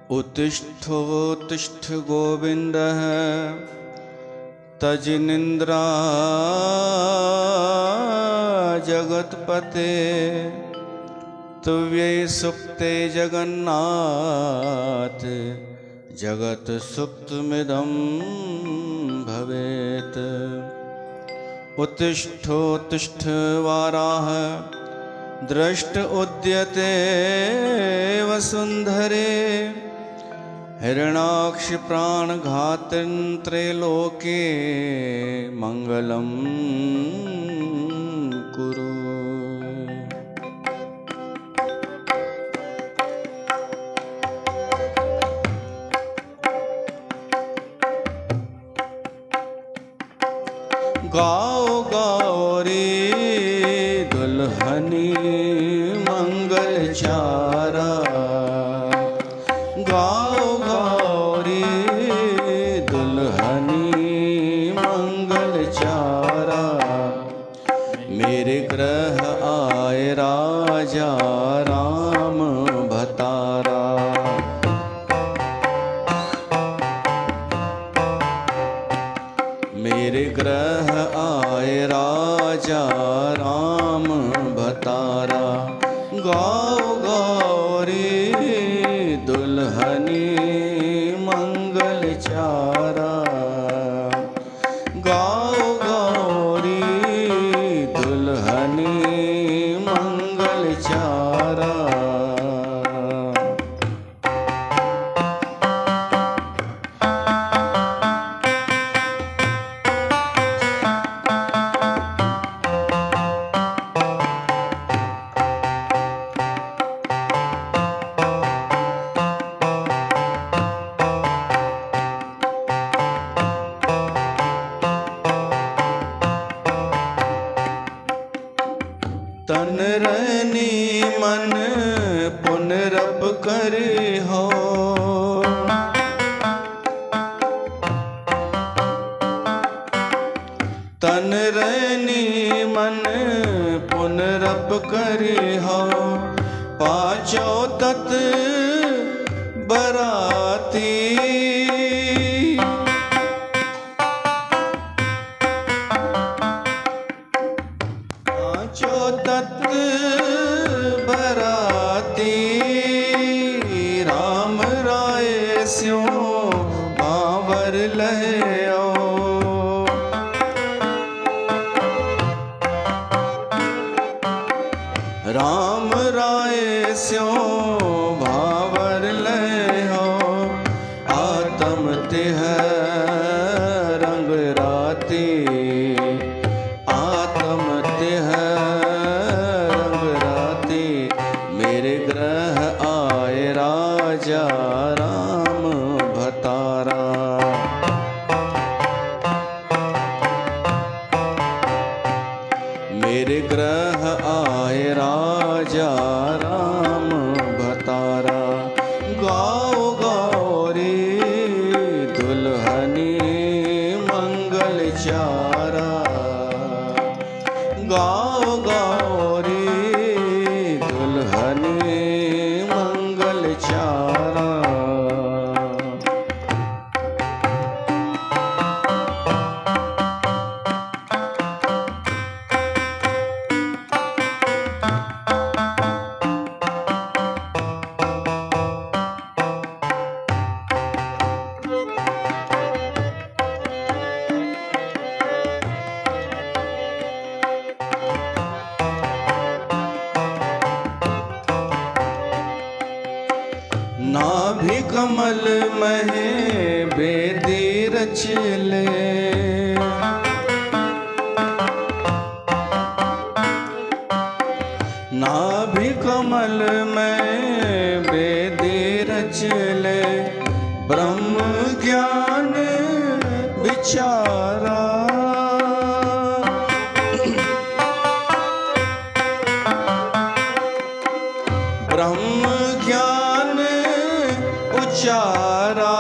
उत्तिष्ठोत्तिष्ठ गोविन्दः तजिनिन्द्रा जगत्पते तुव्ये सुप्ते जगन्नाथ जगत् सुप्तमिदं भवेत्। उत्तिष्ठोत्तिष्ठ वाराह दृष्ट उद्यते वसुन्धरे हिरणाक्ष प्राणघातं त्रैलोके मंगलं कुरु। गाओ गाओ रे दुल्हनी मंगल चारा, गाओ गाओ रे दुल्हनी मंगल चारा। मेरे ग्रह आए राजा राम भतारा, मेरे ग्रह आए राजा राम भतारा। गाओ गाओ रे दुल्हनी मंगल चारा, गाओ गाओ रे दुल्हनी मंगल चारा। तन रनी मन पुनरप करे हो, तन रनी मन पुनरप करे हो। पाँचों तत् बराती तत् बराती राम राय स्यो बावर लयो। राम राय स्यो भावर लयो। आत्म तिह रंग राती, आत्म तिह मेरे ग्रह आए राजा राम भतारा। मेरे ग्रह आए राजा राम भतारा। गाओ गाओ रे दुल्हनी मंगल चारा, गाओ गाओ रे दुल्हनी मंगल चारा। नाभि कमल महे बेदी रच ले, नाभि कमल में बेदी रच ले। ब्रह्म ज्ञान विचारा, ब्रह्म ज्ञान उचारा।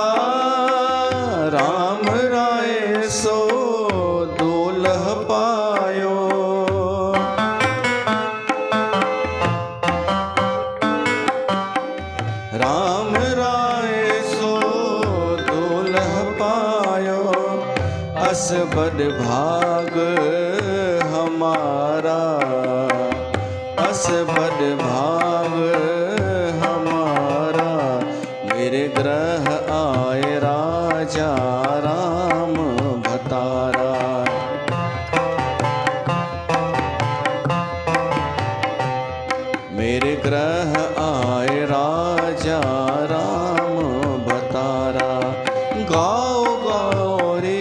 राम राय सो दूल्ह पायो, अस बदभाग हमारा, अस बदभाग हमारा। मेरे ग्रह आए राजा राम भतारा। मेरे ग्रह आए राजा राम भतारा। गाओ गाओ रे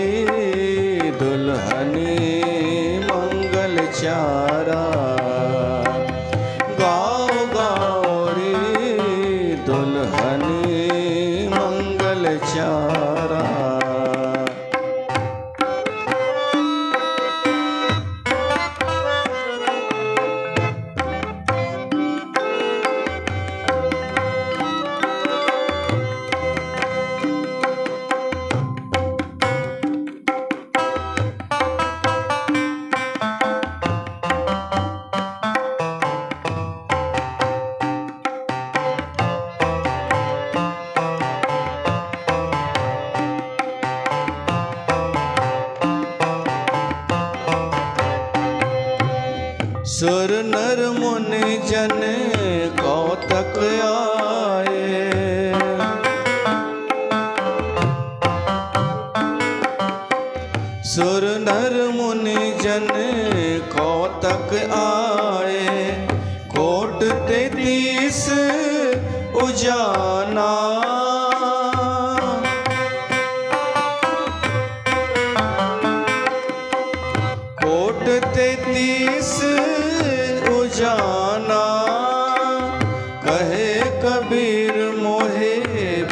दुल्हनी मंगल चारा। गाओ गाओ रे दुल्हनी मंगल चारा। सुर नर मुनि जन कौतक आए। सुर नर मुनि जन कौतक आए। कोट 33 उजाना। कोट 33 उजाना। कहे कबीर मोहे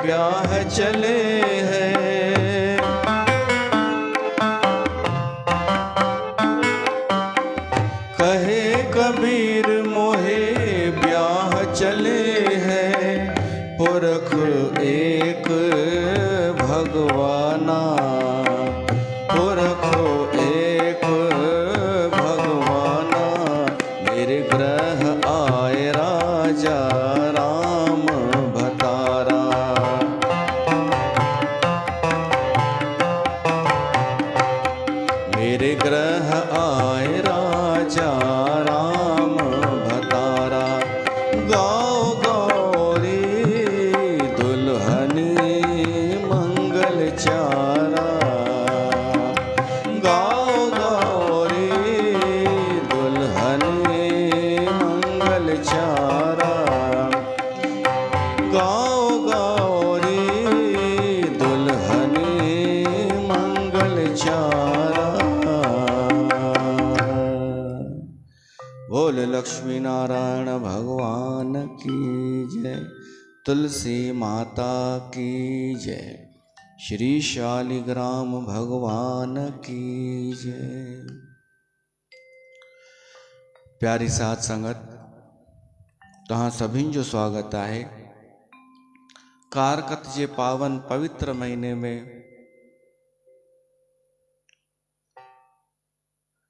ब्याह चले हैं। कहे कबीर मोहे ब्याह चले हैं। पुरख एक भगवाना। पुरख एक भगवाना। मेरे ग्रह आए राजा राम भतारा। मेरे ग्रह आए राजा राम भतारा। गाओ गाओ रे दुल्हनी मंगल चारा। गाओ गाओ रे दुल्हनी मंगल चारा। गाओ गाओ रे दुल्हनी मंगल चारा। बोल लक्ष्मी नारायण भगवान की जय। तुलसी माता की जय। श्री शालिग्राम भगवान की जय। प्यारी साध संगत, तहां सभिनि जो स्वागत आहे। कारकत जे पावन पवित्र महीने में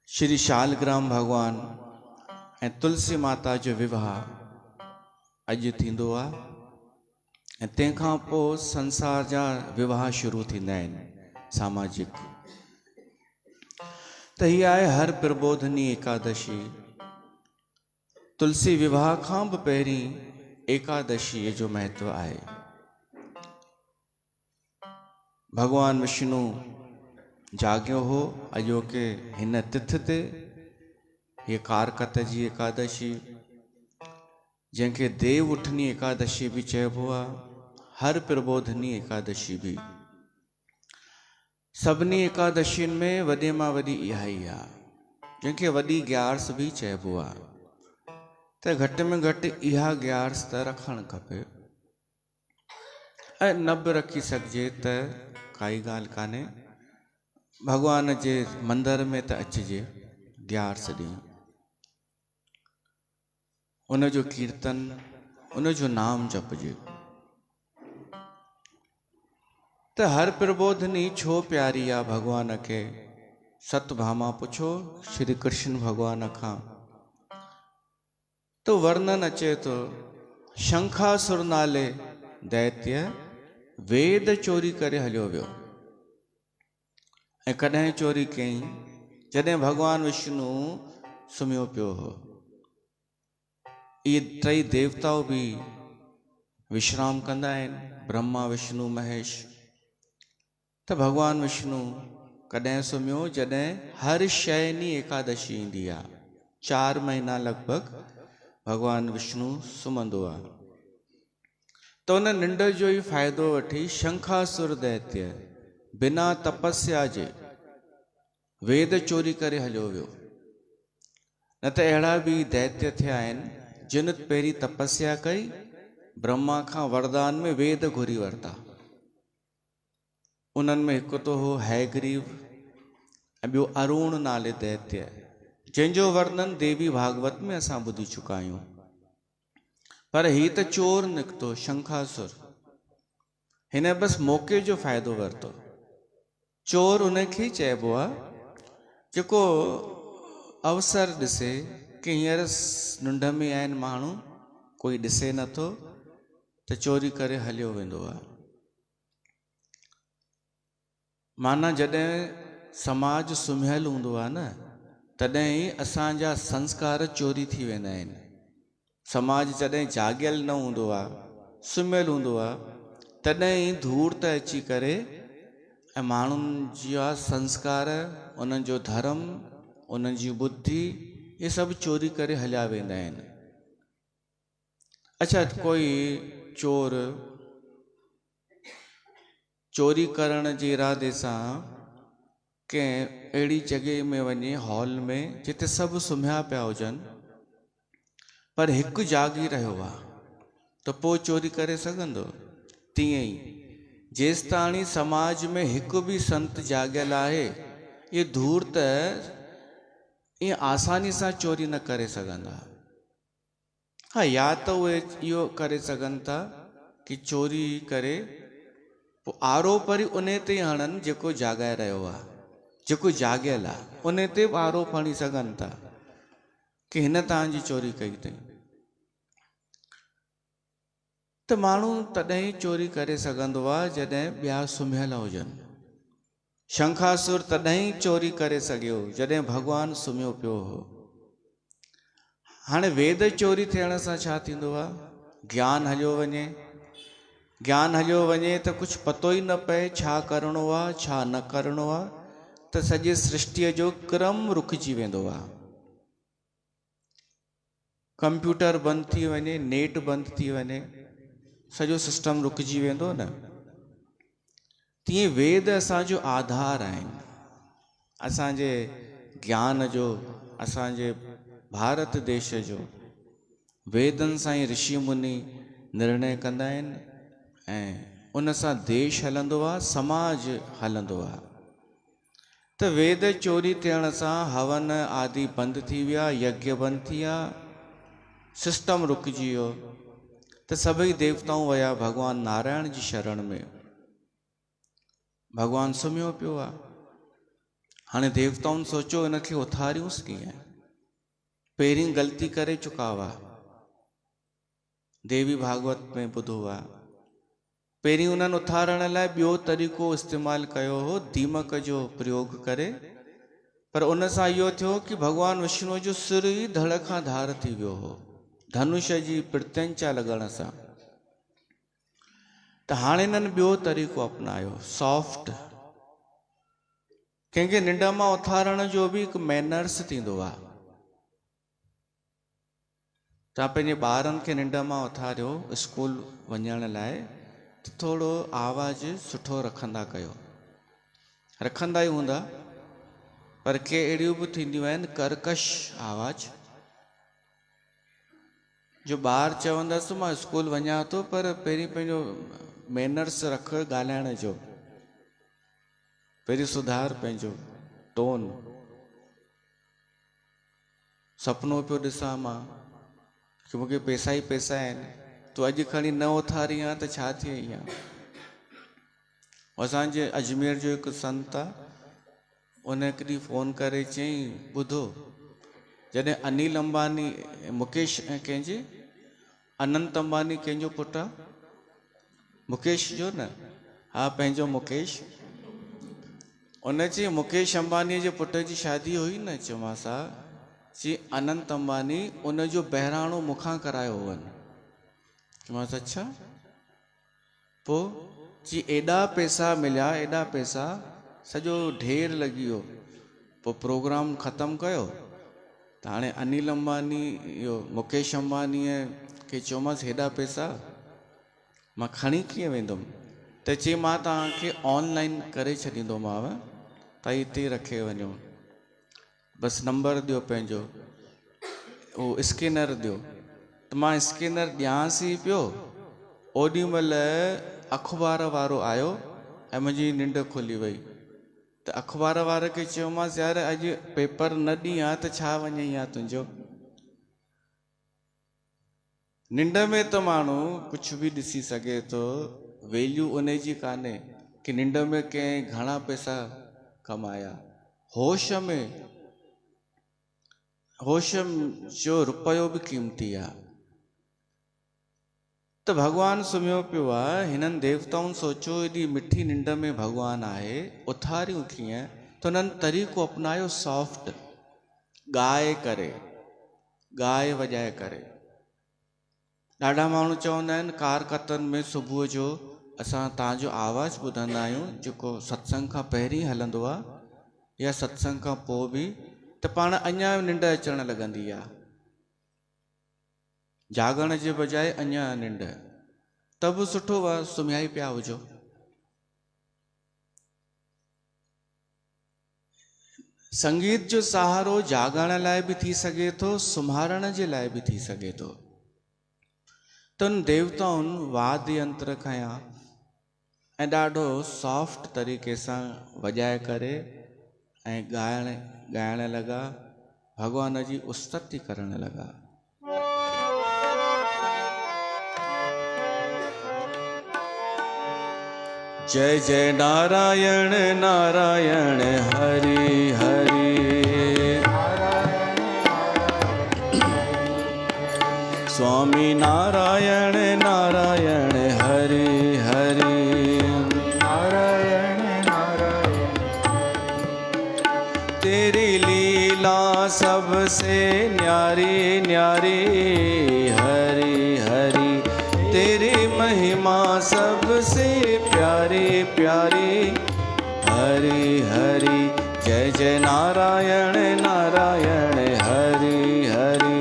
श्री शालिग्राम भगवान ऐं तुलसी माता जो विवाह अॼु थींदो आहे। ऐं तंहिंखां पोइ संसार जा विवाह शुरू थींदा आहिनि सामाजिक। त हीअ आहे हर प्रबोधनी एकादशी। तुलसी विवाह खां बि पहिरीं एकादशीअ जो महत्व आहे। भगवान विष्णु जाॻियो हो अॼोके हिन तिथ ते। हीअ कारकत जी एकादशी, जंहिंखे देव उठनी एकादशी भी चइबो आहे, हर प्रबोधनी एकादशी भी। सभिनी एकादशियुनि में वॾे मां वॾी इहा ई आहे, जंहिंखे वॾी ग्यारस भी चइबो आहे। त घटि में घटि इहा ग्यारस त रखणु खपे। ऐं न बि रखी सघिजे त काई ॻाल्हि कान्हे। भगवान जे मंदर में त अचिजे ग्यारस ॾींहुं। उनजो कीर्तन, उनजो नाम जपजे। त हर प्रबोधनी छो प्यारी आहे भगवान खे। सतभामा पुछो श्री कृष्ण भगवान खां। तो वर्णन अचे तो, शंखासुर नाले दैत्य वेद चोरी करे हलियो वियो। ऐं कॾहिं चोरी कयईं? जॾहिं भॻवानु विष्णु सुम्हियो पियो हो। इहे टई देवताओं बि विश्राम कंदा आहिनि, ब्रह्मा विष्णु महेश। त भॻवानु विष्णु कॾहिं सुम्हियो? जॾहिं हर शयनी एकादशी ईंदी आहे, 4 महीना लॻभॻि भॻवानु विष्णु सुम्हंदो आहे। त उन निंड जो ई फ़ाइदो वठी शंखासुर दैत्य बिना तपस्या जे वेद चोरी करे हलियो वियो। न त अहिड़ा बि दैत्य थिया आहिनि जिन पहिरीं तपस्या कई, ब्रह्मा खां वरदान में वेद घुरी वरिता। उन्हनि में हिकु तो हो हैग्रीव ऐं ॿियो अरुण नाले दैत्य, जंहिंजो वर्णन देवी भागवत में असां ॿुधी चुका आहियूं। पर ही त चोर निकितो, शंखासुर। हिन बसि मौक़े जो फ़ाइदो वरितो। चोर उनखे ई चइबो आहे जेको अवसर ॾिसे कि हींअर निंड में आहिनि माण्हू, कोई ॾिसे नथो, त चोरी करे हलियो वेंदो आहे। माना जॾहिं समाज सुम्हियल हूंदो आहे न, तॾहिं ई असांजा संस्कार चोरी थी वेंदा आहिनि। समाज जॾहिं जाॻियल न हूंदो आहे, सुम्हियल हूंदो आहे, तॾहिं ई धूर्त अची करे ऐं माण्हुनि जा संस्कार, उन्हनि जो धर्म, उन्हनि जी बुद्धि, इहे सभु चोरी करे हलिया वेंदा आहिनि। अच्छा, कोई चोर चोरी करण जे इरादे सां कंहिं अहिड़ी जॻह में वञे, हॉल में, जिते सभु सुम्हिया पिया हुजनि, पर हिकु जागी रहियो आहे, त पोइ चोरी करे सघंदो? तीअं ई जेसि ताणी समाज में हिकु बि संत जाॻियल आहे, इहे धूर्त ईअं आसानी सां चोरी न करे सघंदा। हा, या त उहे इहो करे सघनि था कि चोरी करे पोइ आरोप वरी उन ते ई हणनि जेको जाॻाए रहियो आहे, जेको जाॻियल आहे, उन ते बि आरोप हणी सघनि था कि हिन तव्हांजी चोरी कई अथई। त माण्हू तॾहिं चोरी करे सघंदो आहे जॾहिं ॿिया सुम्हियल हुजनि। शंखासुर तॾहिं चोरी करे सघियो जॾहिं भॻवानु सुम्हियो पियो हो। हाणे वेद चोरी थियण सां छा थींदो आहे? ज्ञान हलियो वञे। ज्ञान हलियो वञे त कुझु पतो ई न पए छा करिणो आहे, छा न करिणो आहे, त सॼे सृष्टिअ जो क्रम रुकिजी वेंदो आहे। कंप्यूटर बंदि थी वञे, नेट बंदि थी वञे, सॼो सिस्टम रुकिजी वेंदो न। तीअं वेद असांजो आधार आहिनि, असांजे ज्ञान जो, असांजे भारत देश जो। वेदनि सां ई ऋषि मुनि निर्णय कंदा आहिनि ऐं उन सां देश हलंदो आहे, समाज हलंदो आहे। त वेद चोरी थियण सां हवन आदि बंदि थी विया, यज्ञ बंदि थी विया, सिस्टम रुकिजी वियो। त सभई देवताऊं विया भॻवानु नारायण जी शरण में। भॻवानु सुम्हियो पियो आहे। हाणे देवताउनि सोचियो हिनखे उथारियूंसि कीअं? पहिरीं ग़लती करे चुका हुआ, देवी भागवत में ॿुधो आहे। पहिरीं उन्हनि उथारण लाइ ॿियो तरीक़ो इस्तेमालु कयो हो, दीमक जो प्रयोग करे, पर उन सां इहो थियो कि भॻवानु विष्णु जो सिर ई धड़ खां धार थी वियो हो, धनुष जी प्रत्यंचा लॻण सां। त हाणे हिननि ॿियो तरीक़ो अपनायो, सॉफ्ट। कंहिंखे निंड मां उथारण जो बि हिकु मैनर्स थींदो आहे। तव्हां पंहिंजे ॿारनि खे निंड मां उथारियो स्कूल वञण लाइ, त थोरो आवाज़ु सुठो रखंदा कयो। रखंदा ई हूंदा, पर के अहिड़ियूं बि थींदियूं आहिनि कर्कश आवाज़, जो ॿार चवंदसि मां स्कूल वञा थो, पर पहिरीं पंहिंजो मैनर्स रख ॻाल्हाइण जो, पहिरीं सुधार पंहिंजो टोन। सपनो पियो ॾिसां मां कि मूंखे पैसा ई पैसा आहिनि, तूं अॼु खणी न उथारी आहे त छा थिए इहा। असांजे अजमेर जो हिकु संत आहे, उन हिकु ॾींहुं फ़ोन करे चयईं, ॿुधो, जॾहिं अनिल अंबानी, मुकेश ऐं कंहिंजे, अनंत अंबानी कंहिंजो पुटु आहे? मुकेश जो न, हा पंहिंजो मुकेश। उन चई मुकेश अंबानी जे पुट जी शादी हुई न, चयोमांसि चई अनंत अंबानी उन जो बहिराणो मूंखां करायो हुअनि। चयोमांसि अच्छा, पोइ चई एॾा पैसा मिलिया, एॾा पैसा, सॼो ढेर लॻी वियो। पोइ प्रोग्राम ख़तमु कयो त हाणे अनिल अंबानी इहो मुकेश अंबानीअ खे चयोमांसि हेॾा पैसा मां खणी कीअं वेंदुमि? त चई मां तव्हांखे ऑनलाइन करे छॾींदोमांव, तव्हां हिते रखे वञो, बसि नंबर ॾियो पंहिंजो, उहो स्कैनर ॾियो। त मां स्कैनर ॾियांसि ई पियो, ओॾी महिल अख़बार वारो आयो ऐं मुंहिंजी निंड खुली वई। त अख़बार वारे खे चयोमांसि यार अॼु पेपर न ॾींहुं आहे त छा वञे या तुंहिंजो? निंड में त माण्हू कुझु बि ॾिसी सघे थो, वैल्यू उन जी कान्हे कि निंड में कंहिं घणा पैसा कमाया। होश जो रुपयो बि क़ीमती आहे। त भॻवानु सुम्हियो पियो आहे, हिननि देवताउनि सोचियो एॾी मिठी निंड में भॻवानु आहे, उथारियूं कीअं? त हुननि तरीक़ो अपनायो सॉफ्ट, ॻाए करे, ॻाए वॼाए करे। ॾाढा माण्हू चवंदा आहिनि कारकतनि में सुबुह जो असां तव्हांजो आवाज़ु ॿुधंदा आहियूं जेको सत्संग खां पहिरीं हलंदो आहे या सत्संग खां पोइ बि, त पाण अञा निंड अचणु लॻंदी आहे, जागण जे बजाए अञा निंड। त बि सुठो आहे सुम्हिया ई पिया हुजो। संगीत जो सहारो जागण लाइ बि थी सघे थो, सुम्हारण जे लाइ बि थी सघे थो। त उन देवताउनि वाद्य यंत्र खयां ऐं ॾाढो सॉफ्ट तरीक़े सां वॼाए करे ऐं ॻाइण लॻा, भॻवान जी उस्तति करण लॻा। जय जय नारायण नारायण हरि हरि, स्वामी नारायण नारायण हरि हरि, नारायण नारायण। तेरी लीला सबसे न्यारी न्यारी हरि हरि, तेरी महिमा सबसे प्यारी प्यारी हरि हरि। जय जय नारायण नारायण हरि हरि,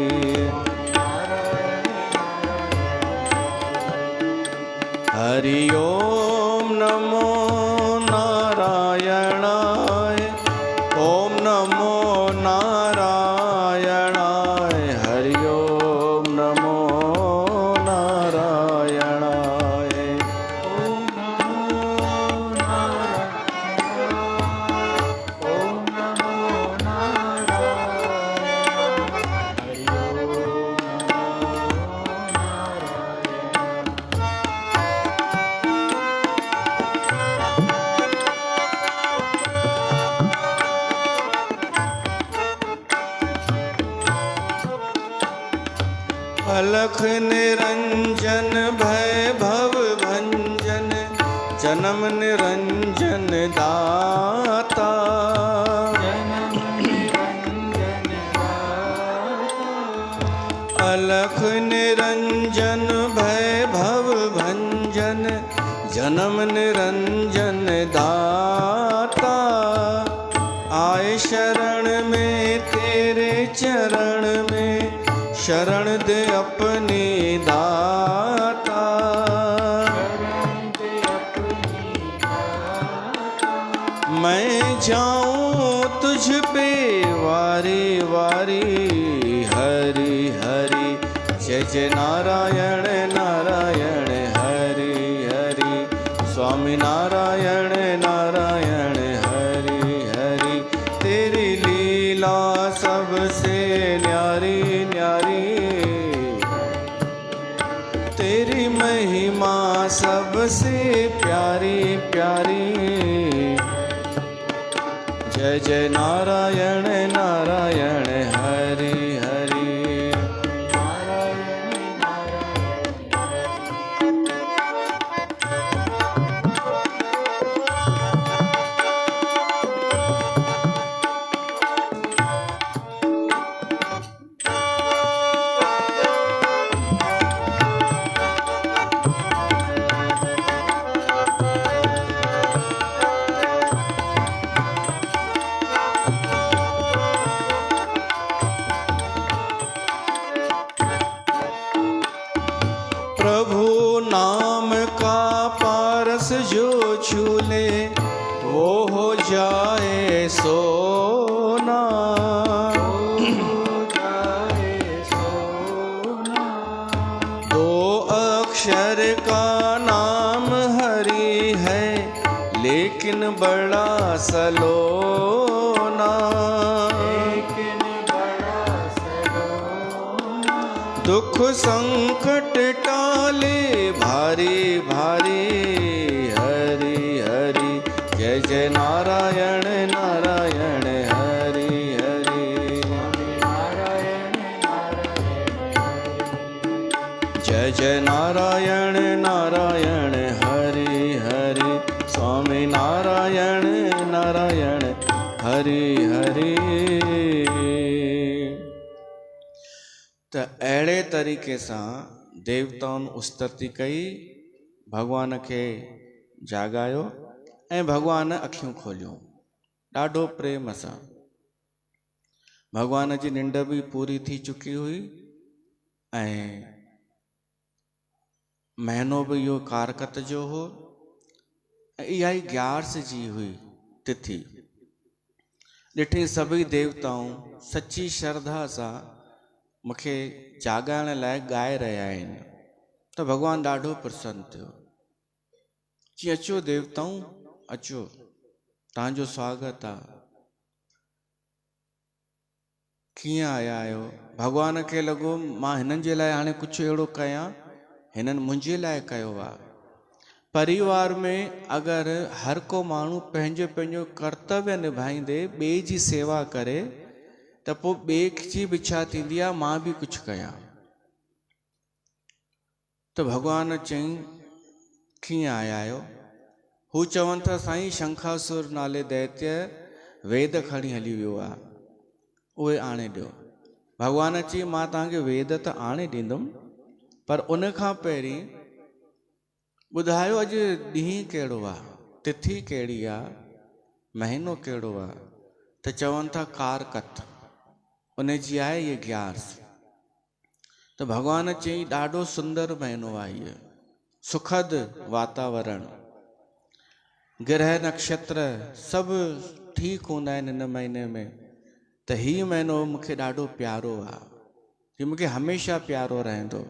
हरि ओम नमो नारायणाय, ओम नमो नारायणाय, हरि ओम नमो नारायणाय, ओम नमो नारायणाय, ओम नमो नारायणाय, हरि ओम नमो अलख निरंजन भय भव भंजन, जन्म निरंजन दाता, अलख निरंजन भय भव भंजन, जन्म निरंजन दाता। आए शरण में तेरे चरण में, शरण दे अपनी दाता, मैं जाऊं तुझ पे वारी वारी हरि हरि। जय जय नारायण नारायण हरि हरि, स्वामी नारायण नारायण हरि हरि। तेरी लीला सबसे न्यारी न्यारी, तेरी महिमा सबसे प्यारी प्यारी। जय जय नारायण नारायण हरि हरि, वो हो जाए सोना। दो अक्षर का नाम हरि है, लेकिन बड़ा सलोना। दुख संकट टाले भारी भारी, हरि हरि जय जय नारायण नारायण हरि हरि। जय जय नारायण नारायण हरि हरि, स्वामी नारायण नारायण हरि हरि। त अहिड़े तरीक़े सां देवताउनि उस्तति कई, भॻवान खे जाॻायो ऐं भॻवान अखियूं खोलियूं ॾाढो प्रेम सां। भॻवान जी निंड बि पूरी थी चुकी हुई ऐं महीनो बि इहो कारकत जो हो ऐं इहा ई ग्यारस जी हुई तिथि। ॾिठी सभई देवताऊं सची श्रद्धा सां मूंखे जाॻाइण लाइ ॻाए रहिया आहिनि, त भॻवानु ॾाढो प्रसन्न थियो। चई अचो देवताऊं अचो, तव्हांजो स्वागत आहे। कीअं आया आहियो? भॻवान खे लॻो मां हिननि जे लाइ हाणे कुझु अहिड़ो कयां, हिननि मुंहिंजे लाइ कयो आहे। परिवार में अगरि हर को माण्हू पंहिंजो पंहिंजो कर्तव्य निभाईंदे ॿिए जी सेवा करे, त पोइ ॿिए जी बि इच्छा थींदी आहे मां बि कुझु कयां। त भॻवानु चई कीअं आया आहियो? हू चवनि था साईं शंखासुर नाले दैत्य वेद खणी हली वियो आहे, उहे आणे ॾियो। भॻवानु चई मां तव्हांखे वेद त आणे ॾींदुमि, पर उन खां पहिरीं ॿुधायो अॼु ॾींहुं कहिड़ो आहे, तिथि कहिड़ी आहे, महीनो कहिड़ो आहे? त चवनि था कारकत, उन जी आहे ये ग्यारस। त भॻवानु चई ॾाढो सुंदर महीनो आहे इहो, सुखद वातावरण, ग्रह नक्षत्र सभु ठीकु हूंदा आहिनि हिन महीने में। त हीउ महीनो मूंखे ॾाढो प्यारो आहे, हीउ मूंखे हमेशह प्यारो रहंदो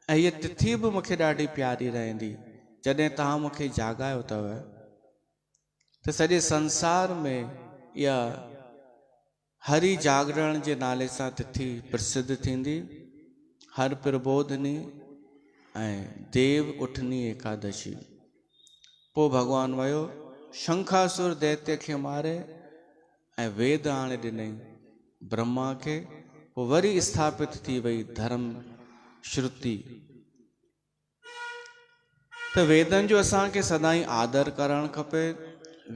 ऐं हीअ तिथि बि मूंखे ॾाढी प्यारी रहंदी जॾहिं तव्हां मूंखे जाॻायो अथव। त सॼे संसार में इहा हरि जागरण जे नाले सां तिथि प्रसिद्ध थींदी, हर प्रबोधनी ऐं देव उठनी एकादशी। पोइ भॻवानु वियो शंखासुर दैत्य खे मारे ऐं वेद आणे ॾिनई ब्रह्मा खे। पोइ वरी स्थापित थी वई धर्म श्रुति। त वेदनि जो असांखे सदाई आदर करणु खपे।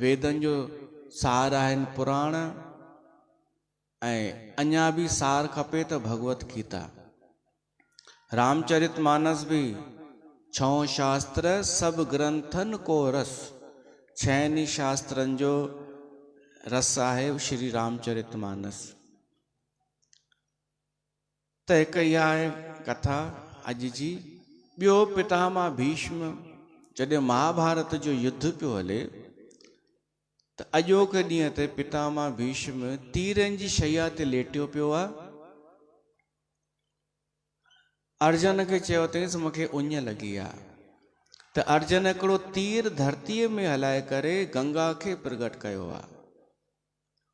वेदनि जो सार आहिनि पुराण ऐं अञा बि सार खपे त भगवत गीता। रामचरित मानस बि 6 शास्त्र सभु ग्रंथनि को रस, 6 शास्त्रनि जो रस आहे श्री रामचरित मानस। त हिकु इहा आहे कथा अॼु जी। ॿियो पितामह भीष्म, जॾहिं महाभारत जो युद्ध पियो हले त अॼोके ॾींहं ते पितामह भीष्म तीरनि जी शैया ते लेटियो पियो आहे। अर्जुन खे चयो अथईंसि मूंखे उञ लॻी आहे। त अर्जुन हिकिड़ो तीर धरतीअ में हलाए करे गंगा खे प्रगट कयो आहे।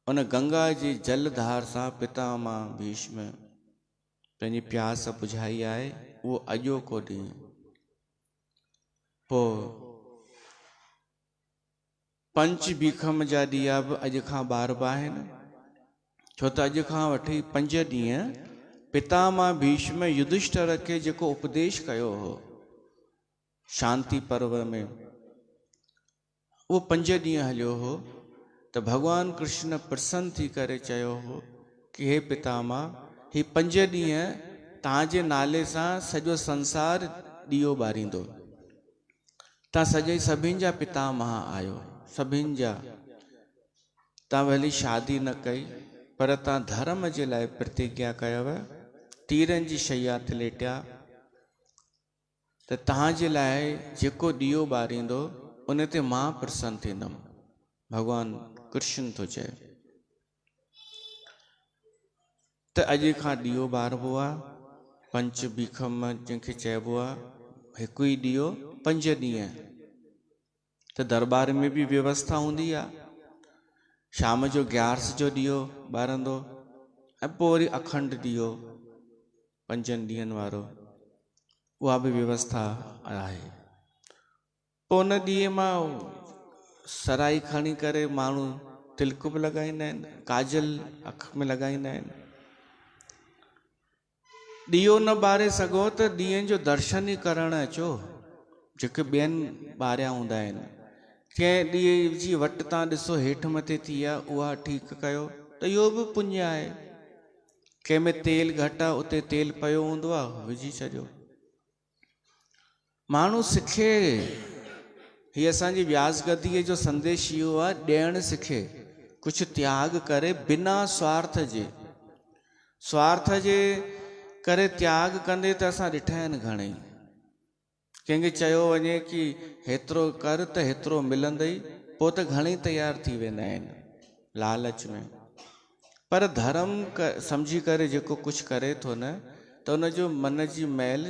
उन गंगा जी जलधार सां पितामह भीष्म पंहिंजी प्यास बुझाई आहे। उहो अॼोको ॾींहुं। पोइ पंच बीखम जा ॾीया बि अॼु खां ॿारबा आहिनि, छो त अॼु खां वठी 5 ॾींहं पितामह भीष्म युधिष्ठिर खे जेको उपदेश कयो हो शांति पर्व में, उहो 5 ॾींहं हलियो हो। त भॻवानु कृष्ण प्रसन्न थी करे चयो हो कि हे पितामह, ही 5 ॾींहं तव्हांजे नाले सां सॼो संसार ॾीयो ॿारींदो। तव्हां सभिनि जा पितामह आहियो, सभिनि जा। तव्हां भली शादी न कई, पर तव्हां धर्म जे लाइ प्रतिज्ञा कयव, तीरनि जी शैया ते लेटिया। त तव्हांजे लाइ जेको ॾीयो ॿारींदो उन ते मां प्रसन्न थींदुमि। भगवान कृष्ण तो चए। त अॼु खां ॾीओ ॿारबो आहे, पंच बीखम जंहिंखे चइबो आहे, हिकु ई ॾीओ 5 ॾींहं। त दरबार में बि व्यवस्था हूंदी आहे, शाम जो ग्यारस जो ॾीओ ॿारंदो ऐं पोइ वरी अखंड ॾीओ 5 ॾींहंनि वारो, उहा बि व्यवस्था आहे। पोइ उन ॾींहं मां सराई खणी करे माण्हू तिलक बि लॻाईंदा आहिनि, काजल अख में लॻाईंदा आहिनि। ॾीओ न ॿारे सघो त ॾींहं जो दर्शन ई करणु अचो, जेके ॿियनि ॿारिया हूंदा आहिनि। कंहिं ॾींहं जी वटि तव्हां ॾिसो हेठि मथे थी आहे, उहा ठीकु कयो त इहो बि पुञ आहे। कंहिंमें तेल घटि आहे, उते तेल पियो हूंदो आहे, विझी छॾियो। माण्हू सिखे, हीअ असांजी व्यास गद्दीअ जो संदेश इहो आहे, ॾियणु सिखे, कुझु त्याग करे बिना स्वार्थ जे। स्वार्थ जे करे त्याग कंदे त असां ॾिठा आहिनि घणेई। कंहिंखे चयो वञे कि हेतिरो कर त हेतिरो मिलंदई, पोइ त घणेई तयार थी वेंदा आहिनि लालच में। पर धर्म सम्झी करे जेको कुझु करे थो न, त उनजो मन जी मैल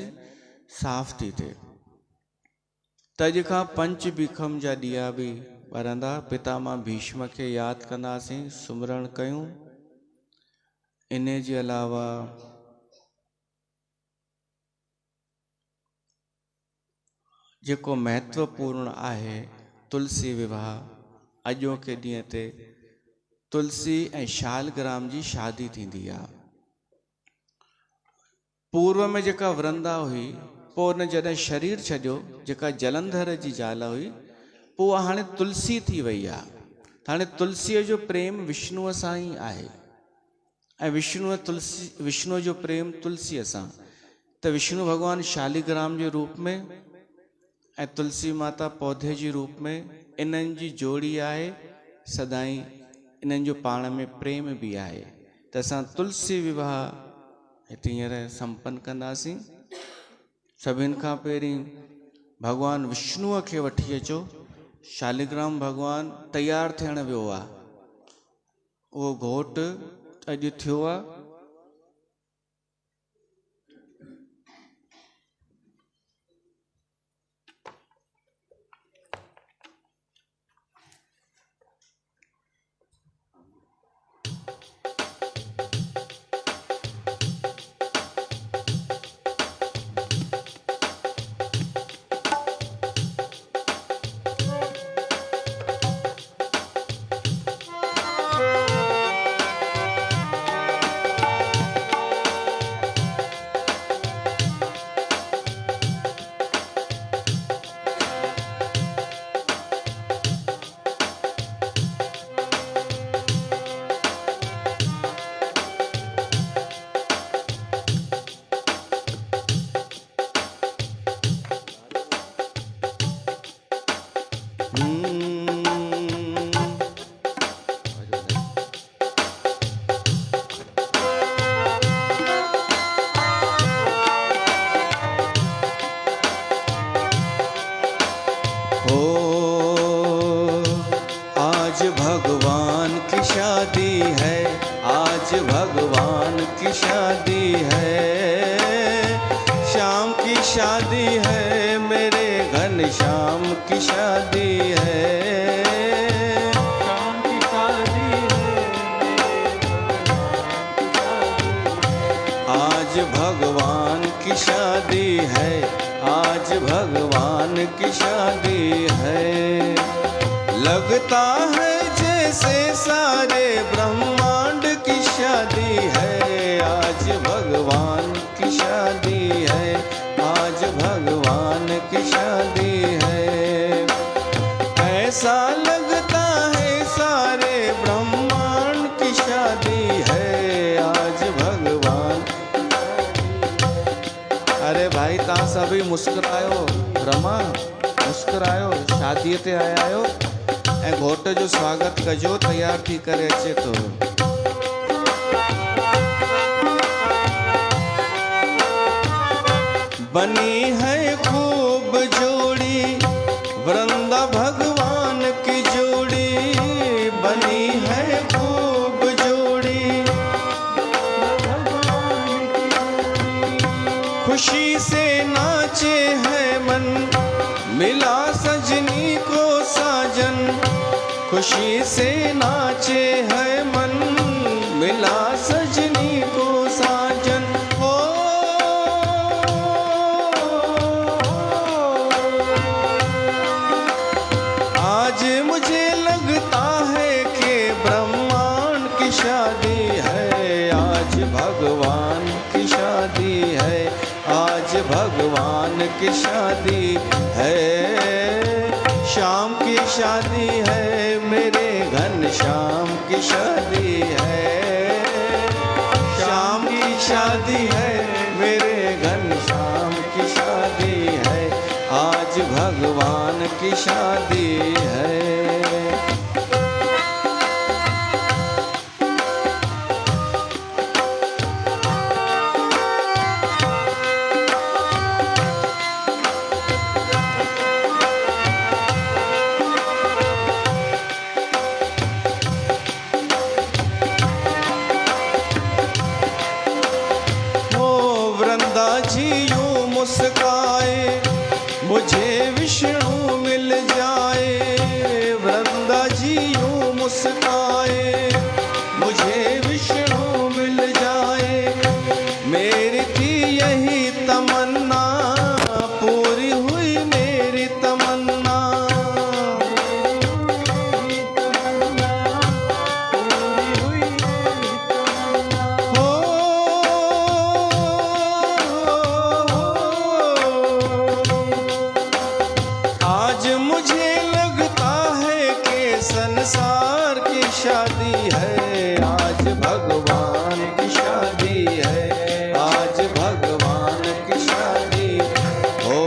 साफ़ थी थिए। त अॼु खां पंच बीखम जा ॾीआ बि ॿरंदा, पितामह भीष्म खे यादि कंदासीं, सुमिरण कयूं। इन जे अलावा जेको महत्वपूर्ण आहे, तुलसी विवाह। अॼोके ॾींहं ते तुलसी ऐं शालग्राम जी शादी थींदी आहे। पूर्व में जेका वृंदा हुई, पोइ उन जॾहिं शरीर छॾियो, जेका जलंधर जी ज़ाल हुई, पोइ हाणे तुलसी थी वई आहे। हाणे तुलसीअ जो प्रेम विष्णुअ सां ई आहे, ऐं विष्णुअ जो प्रेम तुलसीअ सां। त विष्णु भॻवानु शालिग्राम जे रूप में ऐं तुलसी माता पौधे जे रूप में, इन्हनि जी जोड़ी आहे सदाईं। इन्हनि जो पाण में प्रेम बि आहे। त असां तुलसी विवाह हिते हींअर संपन्न कंदासीं। सभिनि खां पहिरीं भॻवानु विष्णुअ खे वठी अचो। शालिग्राम भॻवानु तयारु थियण वियो आहे, उहो घोटु अॼु थियो आहे। आज भगवान की शादी है, आज भगवान की शादी है, शाम की शादी है, मेरे घनश्याम की शादी है, शाम की शादी है, आज भगवान की शादी है, आज भगवान की शादी है। लगता है जैसे सारे ब्रह्मांड की शादी है, आज भगवान की शादी है, आज भगवान की शादी है। ऐसा लगता है सारे ब्रह्मांड की शादी है, आज भगवान। अरे भाई तव्हां सभी मुस्कुरायो, रमा मुस्कुरायो, शादीअ ते आया आहियो ऐं घोट जो स्वागत कजो, तैयार थी करे अचे तो। बनी है खूब जोड़ी, वृंदा भगवान की जोड़ी, खुशी से नाचे है मन, मिला सजनी को साजन। खुशी से नाचे है मन, मिला सजनी को साजन। हो आज मुझे लगता है कि ब्रह्मांड की शादी है, आज भगवान की शादी है, आज भगवान की शादी है। शाम की शादी है, मेरे घनश्याम की शादी है। शाम की शादी है, मेरे घनश्याम की शादी है, आज भगवान की शादी है। मुस्काए मुझे विष्णु मिल जाए, वृंदा जी यूं मुस्काए मुझे विष्णु मिल जाए। मेरी थी यही तमन्ना, पूरी हुई मेरी तमन्ना। संसार की शादी है, आज भगवान की शादी है, आज भगवान की शादी। हो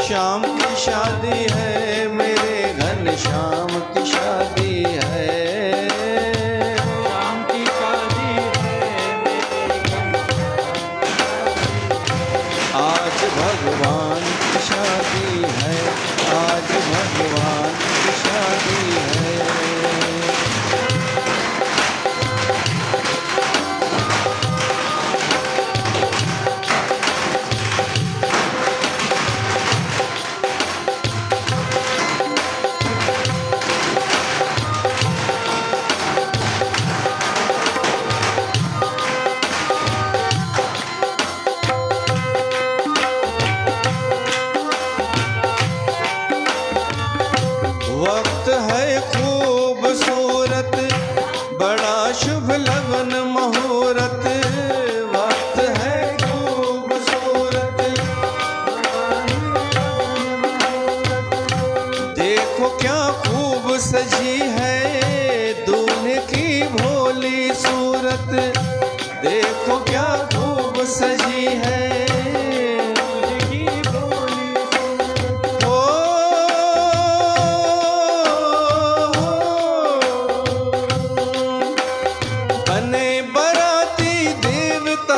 शाम की शादी है, मेरे घनश्याम की शादी है। शाम की शादी है, मेरे आज भगवान की शादी है, आज भगवान की शादी है। वक्त है खूबसूरत, बड़ा शुभ लगन मुहूर्त। वक्त है खूबसूरत, देखो क्या खूब सजी है दूल्हे की भोली सूरत। देखो क्या खूब सजी है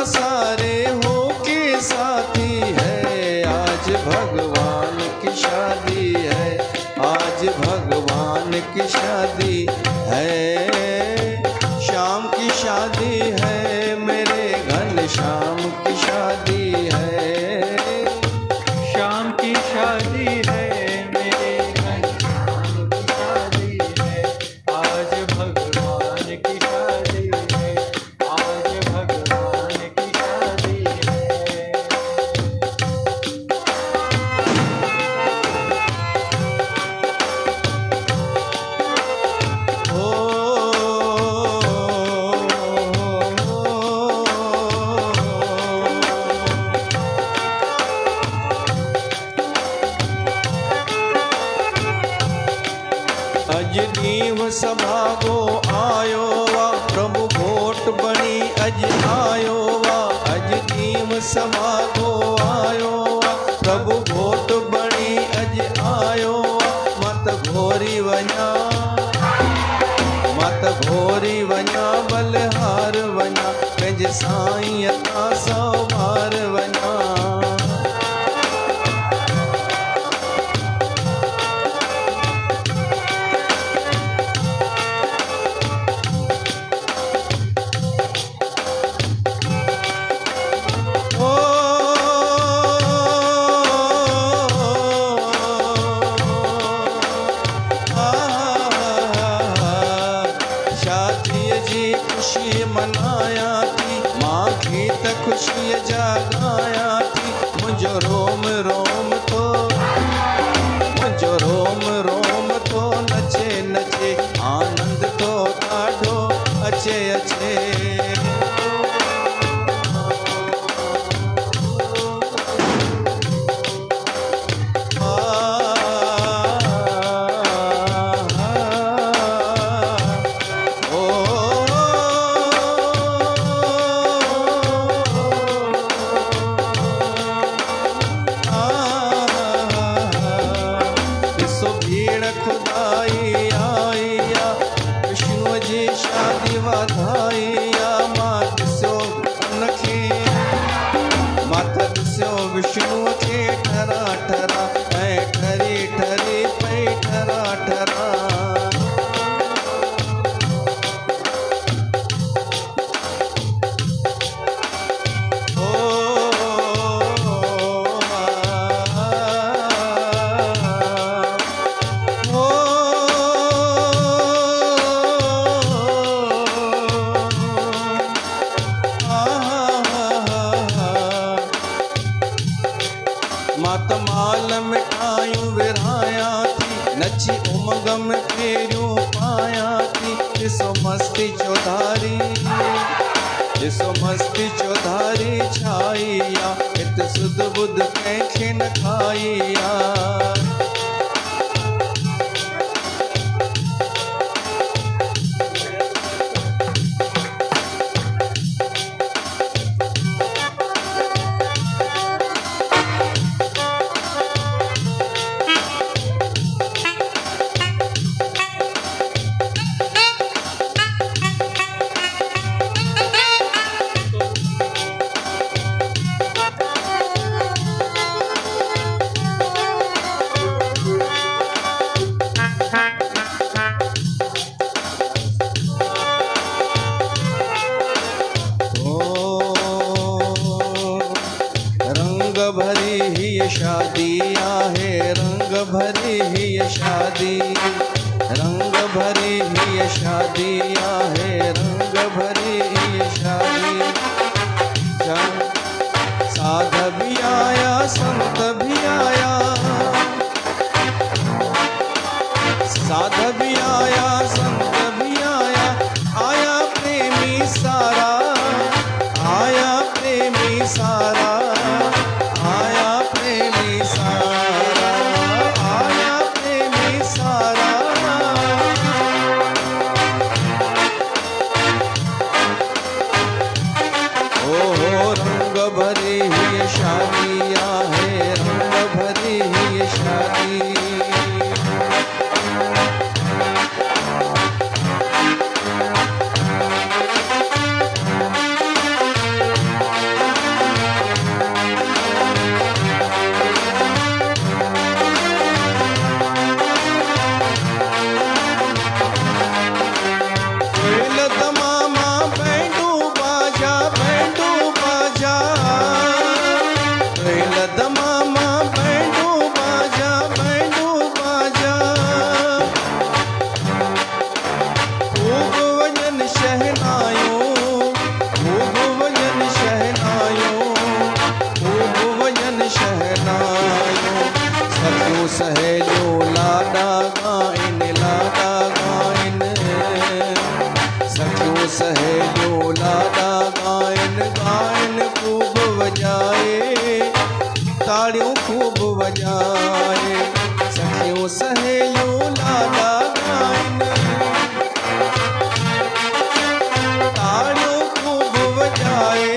सारे हो के साथी है, आज भगवान की शादी है, आज भगवान की शादी है। शाम की शादी है, मेरे घनश्याम की शादी है। शाम की शादी है, मेरे घनश्याम की शादी है, आज भगवान की शादी है, आज भगवान की शादी है। अज दीव सभागो आयो वा, प्रभु भोट बनी अज आयो वा। अज दीव सभागो आयो वा, प्रभु भोट बनी अज आयो वा। मत घोरी वञा, मत घोरी वञा, बलिहार वञा, पंहिंजे साईं तां संवार वञा। ओ खुशी मनाया थी, माँ गीत खुशी जगाया थी। मुझो रोम रोम तो, मुझो रोम रोम तो नचे नचे, आनंद तो ॾाढो अचे अचे। खुदाई आईया विष्णु जी शादी वाधाईया, मां ॾिसो उनखे, माता ॾिसो विष्णु खे ठरा ठरा, ऐं ठरी ठरी पई ठरा ठरा। मात माल मिठायूं विरहाया थी, नची उमंग में फेरियूं पाया थी। ॾिसो मस्ती चौधारी, ॾिसो मस्ती चौधारी छाईया, हिते सुध बुध कंहिंखे न खाईया। भरी ही ये शादी आहे, रंग भरी ही ये शादी, रंग भरी ही ये शादी आहे, रंग भरी ही ये शादी। साध भी आया संत भी आया, साध भी आया संत भी आया, आया प्रेमी सारा, आया प्रेमी सारा, आया प्रेमी सारा, आया प्रेमी सारा। ओ रंग भरी ही शादी आहे, रंग भरी ही शादी। सहेलियो लाडा गाइन, लाडा गाइन, सखियो सहेलियो लाडा गाइन, गाइन खूब वजाए, ताड़ियों खूब वजाए। सखियो सहेलियो लाडा गाइन, ताड़ियों खूब वजाए,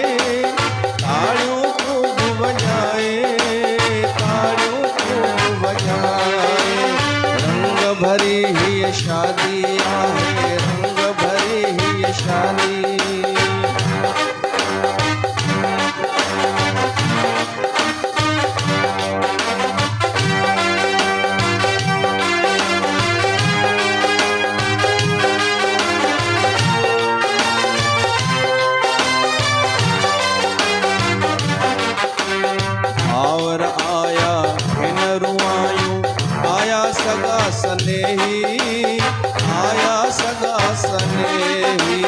ताड़ियों खूब वजाए, ताड़ियों खूब वजाए। रंग भरी ही ये शादी आहे, रंग भरी ही ये शादी। और आया हिनरू आयूं, आया सगा सनेही, आया सगा सनेही।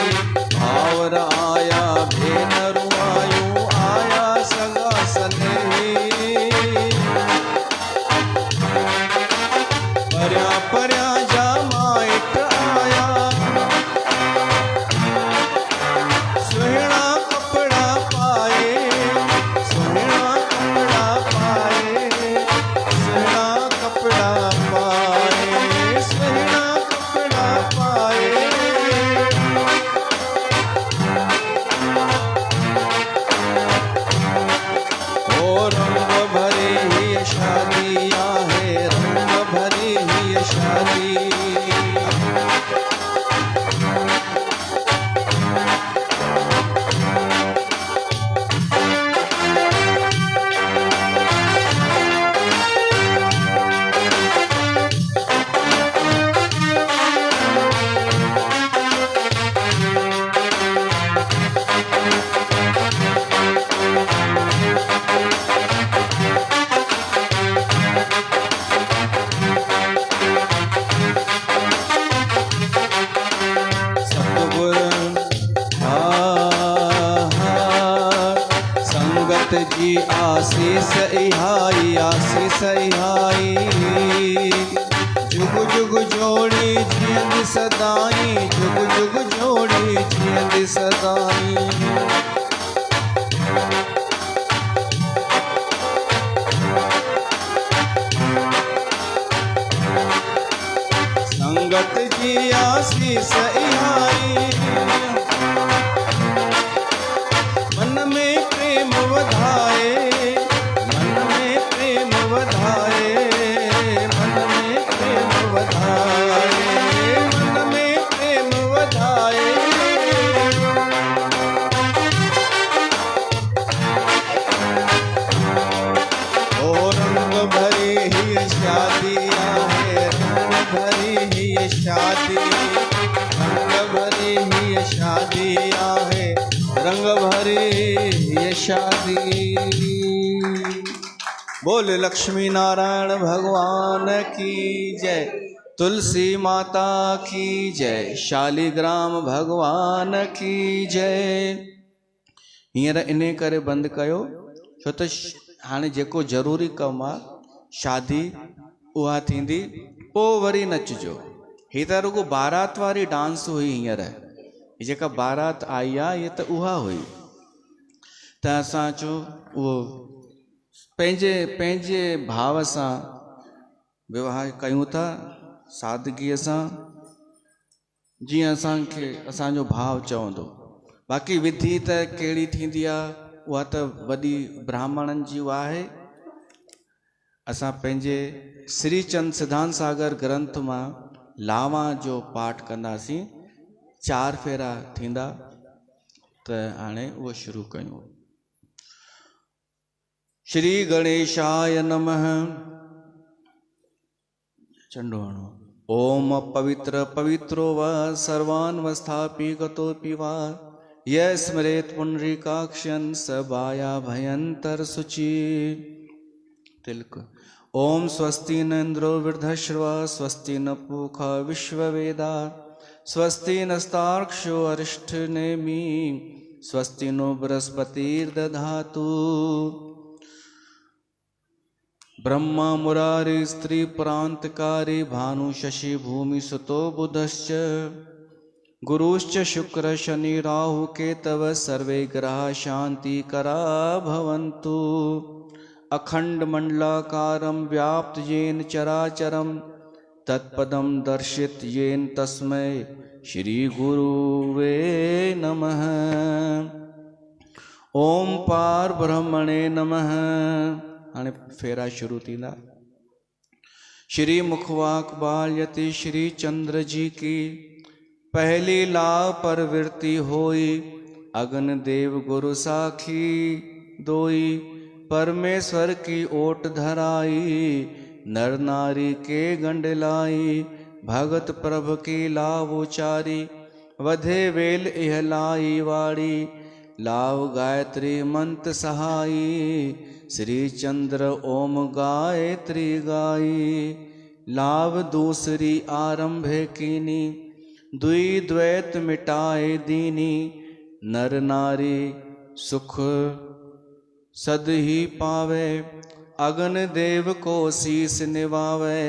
संगत जी आशीष इहाई, आशीष इहाई। जुग जुग जोड़ी जियंद सदाई, जुग जुग जोड़ी जियंद सदाई। संगत जी आशीष इहाई, मन में प्रेम वधाए, मन में प्रेम वधाए, मन में प्रेम वधाए, मन में प्रेम वधाए। ओ रंग भरी ही शादियाँ है, रंग भरी ही शादी, रंग भरी ही शादियाँ है, रंग भरी ये शादी। बोल लक्ष्मी नारायण भगवान की जय, तुलसी माता की जय, शालिग्राम भगवान की जय। हींअर इन करे बंदि कयो छो त हाणे जेको ज़रूरी कमु आहे शादी उहा थींदी, पोइ वरी नचिजो। हीअ त रुगो बारात वारी डांस हुई, हींअर हीअ जेका बारात आई आहे हीअ त उहा हुई। त असां चयो उहो पंहिंजे पंहिंजे भाव सां विवाह कयूं था, सादगीअ सां, जीअं असांखे असांजो भाव चवंदो। बाक़ी विधि त कहिड़ी थींदी आहे उहा त वॾी ब्राह्मणनि जी उहा आहे। असां पंहिंजे श्री चंद सिद्धांत सागर ग्रंथ मां लावा जो पाठ कंदासीं, 4 फेरा थींदा। त हाणे उहो शुरू कयूं। श्री गणेशाय नमः। चंडो हणो। ओम पवित्र पवित्रो व सर्वान् वस्थापि गतोऽपि वा यः स्मरेत् पुण्डरीकाक्षं स बाया भयंतर शुचि। तिलक। ओम स्वस्ति न इंद्रो वृद्धश्रवा स्वस्ति न पूषा विश्ववेदा स्वस्ति नस्तार्क्ष्यो अरिष्ठनेमि स्वस्ति नो बृहस्पतिर्दधातु। ब्रह्मा मुरारी स्त्री प्रांतकारी भानु शशि भूमि सुतो बुधश्च गुरुश्च शुक्र शनि राहु केतव सर्वे ग्रहा शांतिकरा भवन्तु। अखंड मंडलाकारं व्याप्त येन चराचरं तत्पदं दर्शित येन तस्मै श्री गुरुवे नमः। ओम पार ब्रह्मणे नमः। हाणे फेरा शुरू थींदा। श्री मुखवाक बाल श्री चंद्र जी की पहली लाभ परवृत्ति होई अग्न देव गुरु साखी दोई परमेश्वर की ओट धराई नर नारी के गंडलाई भगत प्रभ की लाभ उचारी वधे वेल इहलाई वाड़ी लाभ गायत्री मंत्र सहाई श्री चंद्र ओम गायत्री गाई लाभ दूसरी आरंभे कीनी दुई द्वैत मिटाए दीनी नर नारी सुख सद ही पावे अग्न देव को शीस निभावे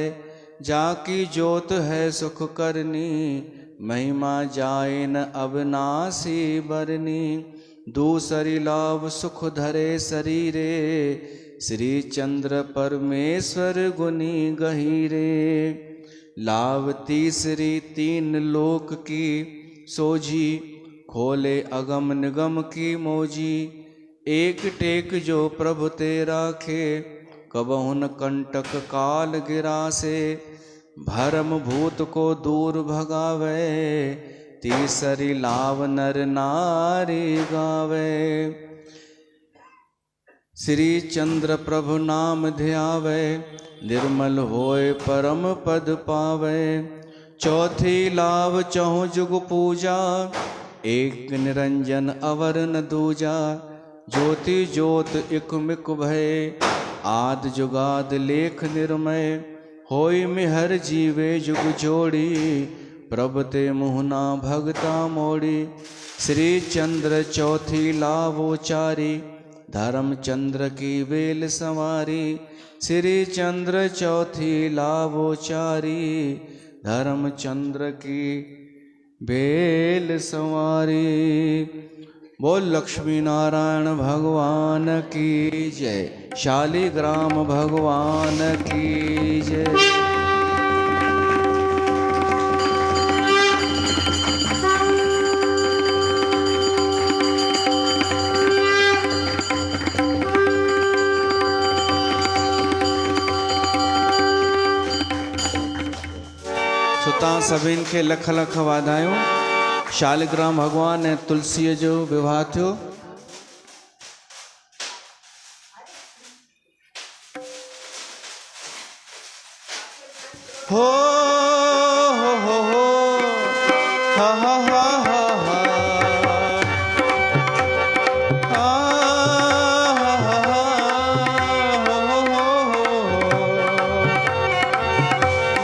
जाकी जोत है सुख करनी महिमा जाए न अविनाशी बरनी दूसरी लाभ सुख धरे शरीरे श्री चंद्र परमेश्वर गुनी गहीरे लाभ तीसरी तीन लोक की सोझी खोले अगम निगम की मोजी एक टेक जो प्रभु ते राखे कबहुन कंटक काल गिरासे भरम भूत को दूर भगावे तीसरी लाभ नर नारी गावे श्री चंद्र प्रभु नाम ध्यावे निर्मल होए परम पद पावे चौथी लाभ चहु जुग पूजा एक निरंजन अवर न दूजा ज्योति ज्योत इकमिक भय आद जुगाद लेख निर्मय होई मिहर जीवे जुग जोड़ी प्रभ ते मुहना भगता मोड़ी श्री चंद्र चौथी लाभ उचारी धर्मचंद्र की बेल संवारी, श्री चंद्र चौथी लाभोचारी, धर्मचंद्र की बेल संवारी। बोल लक्ष्मी नारायण भगवान की जय, शालिग्राम भगवान की जय। सुता सभिन के लख लख वाधायूं। शालिग्राम भगवान ऐं तुलसीअ जो विवाह थियो। हो हा हा हा हा हा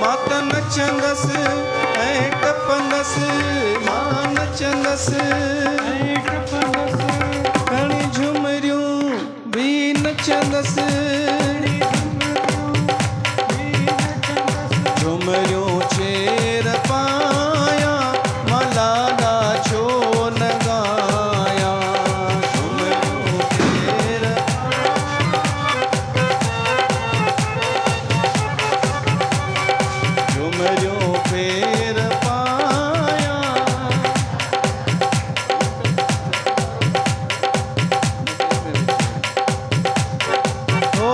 माता नचंदस ऐं टपंदस, मां नचंदस ऐं टपंदस, घणी झुमरियूं भी नचंदस, झुमरियूं चेर पाया, मलाला छो न गाया, झुमरियूं चेर झुमरियूं फेर पाया। हो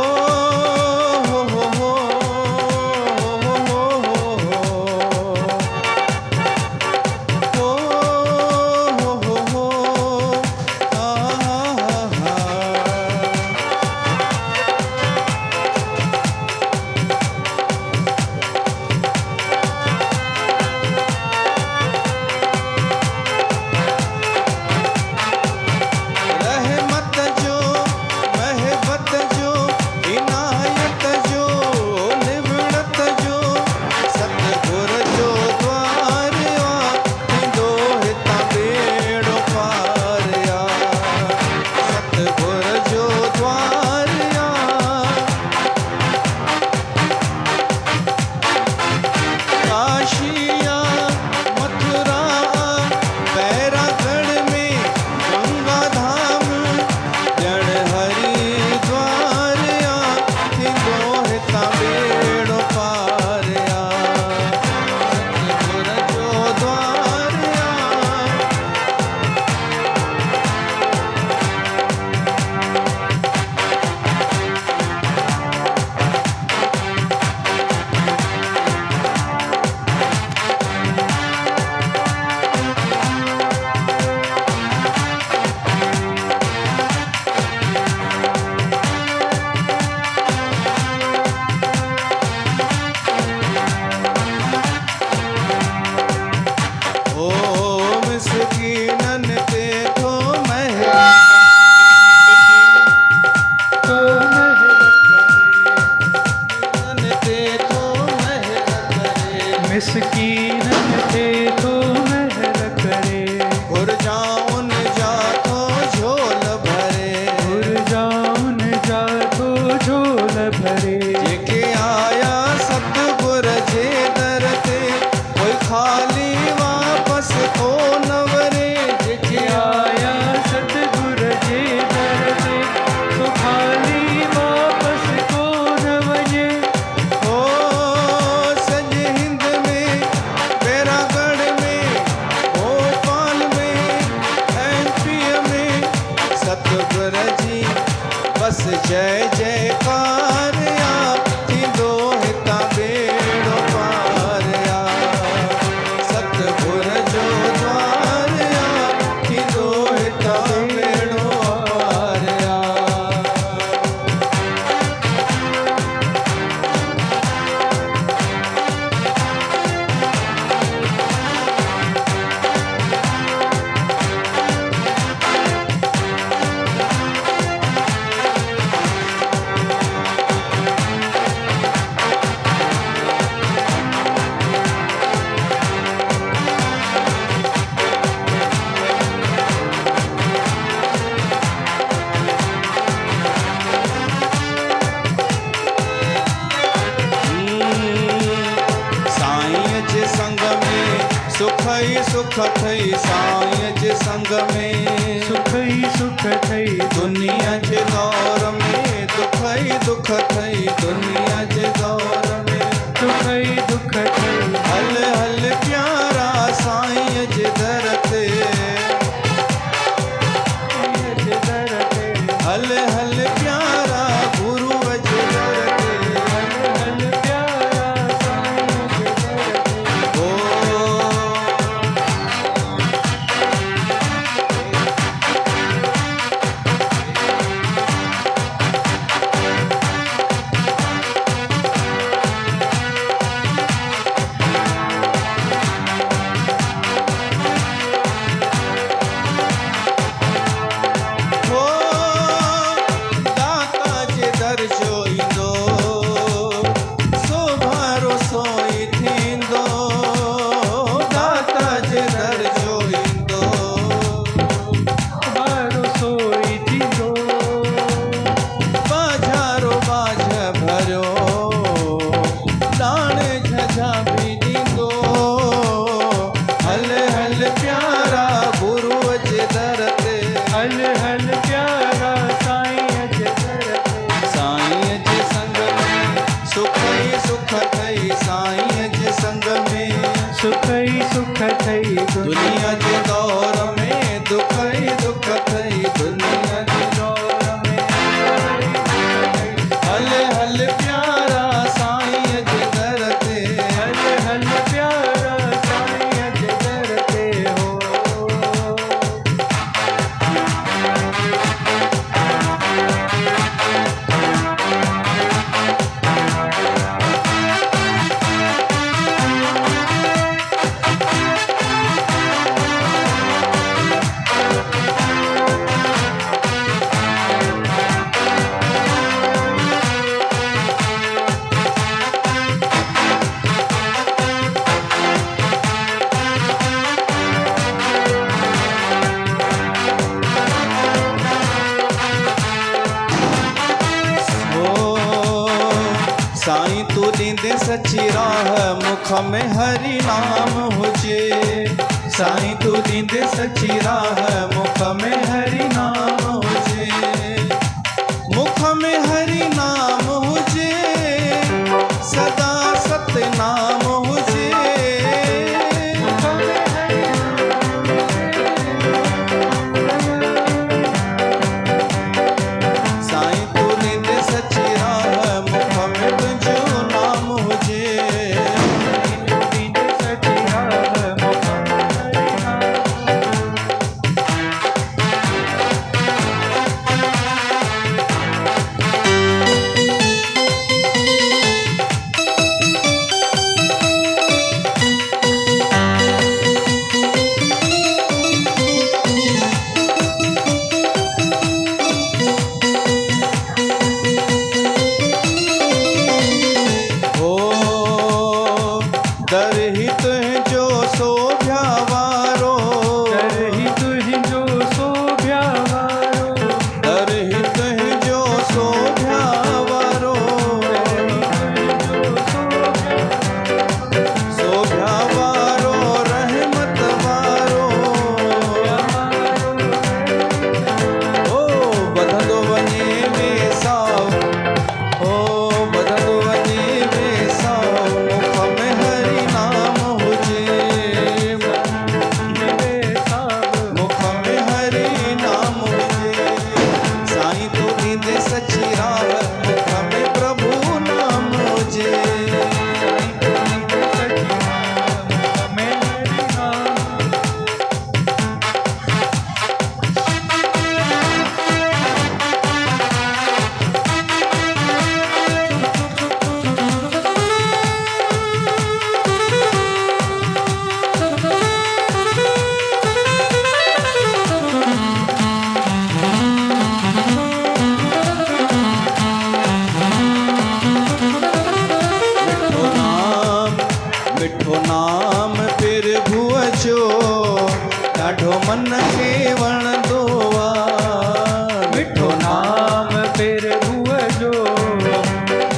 जय जयकार थींदो हितां बेड़ो पार आ, सतगुर जो द्वार आ, थींदो हितां बेड़ो पार आ। सुख ई सुख थई साईं जे संग में, सुख ई सुख थई दुनिया जे दौर में, दुख ई दुख थई दुनिया जे दौर में, दुख ई दुख थई हल हल प्यारा साईं जे दर ते, हल हल प्यारा गुरु जे दर ते, हल प्यारा साईं जे दर ते। ओ सुख ई सुख थई दुनिया जे दौर में, दुख ई दुख थई दुनिया जे दौर में, हल हल प्यारा साईं जे दर ते, हल हल प्यारा साईं जे दर ते हो। साईं तू ॾींदे सची राह मुख में हरि नाम हुजे, साईं तू ॾींदे सची राह मुख में हरि नाम हुजे, मुख में हरि नाम हुजे, सदा सतनाम हुजे, साईं तू ॾींदे सची राह मुख में तुंहिंजो नाम हुजे, दर ही तुंहिंजो सोभ्या वारो, दर ही तुंहिंजो सोभ्या वारो, दर ही तुंहिंजो सोभ्या वारो, सोभ्या वारो रहमत वारो, ओ वधंदो वञे वेसाओ, ओ वधंदो वञे वेसाओ, मुख में हरि नाम हुजे, मुख में हरि नाम हुजे, साईं तू ॾींदे सची राह मुख में प्रभु नाम हुजे, मिठो नाम फिर भुअ जो ॾाढो मन खे वणंदो आहे, मिठो नाम फिर भुअ जो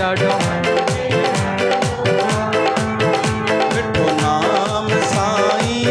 ॾाढो मिठो नाम साईं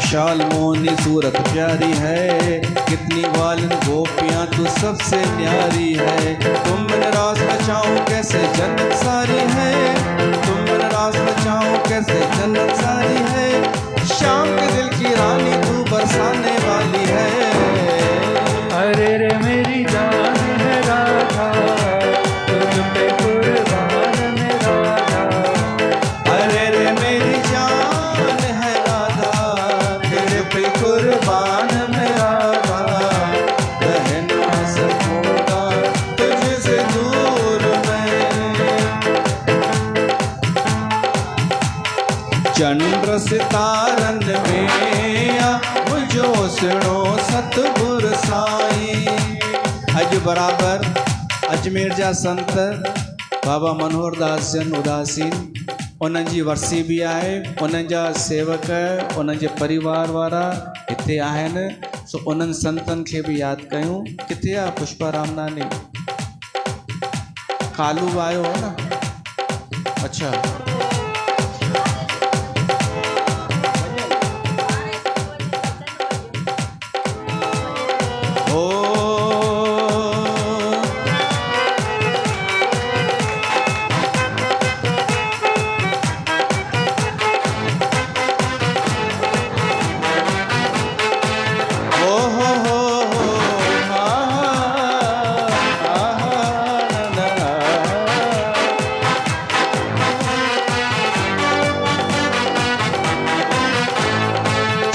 विशाल मोहनी सूरत प्यारी है, कितनी वालन गोपियाँ तू सबसे न्यारी है। तुम बिन रास बचाऊं कैसे जन्नत सारी है, तुम बिन रास बचाऊं कैसे जन्नत सारी है। शाम के दिल की रानी तू बरसाने वाली है। अरे रे मेरी जान है राधा, तुझ पे कुर्बान है राधा। अरे रे मेरी जान है राधा, तेरे पे कुर्बान मैं राधा। रह ना सकूंगा तुझसे दूर मैं। चंद्र सितारन में आ मुझो सुनो सतगुर साईं। अज बराबर अजमेर जा संत बाबा मनोहर दास जन उदासीन, उन्हनि जी वरसी बि आहे। उन्हनि जा सेवक, उन्हनि जे परिवार वारा हिते आहिनि। सो उन्हनि संतनि खे बि यादि कयूं। किथे आहे पुष्पा रामनानी? कालू बि आयो हो न? अच्छा, ओ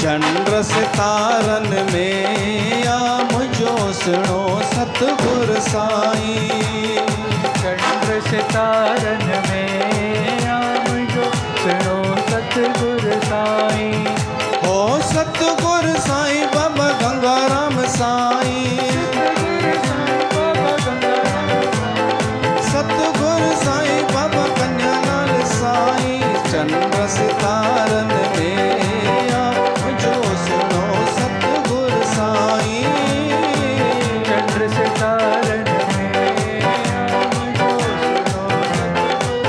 चंद्र सितारन में आ मुझो सुनो सतगुर साईं। चंद्र सितारन में आ मुझो सुनो सतगुर साईं। हो सतगुर साईं बाबा गंगाराम साईं। सतगुर साईं बाबा कन्यालाल साईं। चंद्र सितारन में आ मुझो सुनो सतगुर साईं। चंद्र सितारन में आ मुझो सुनो सतगुर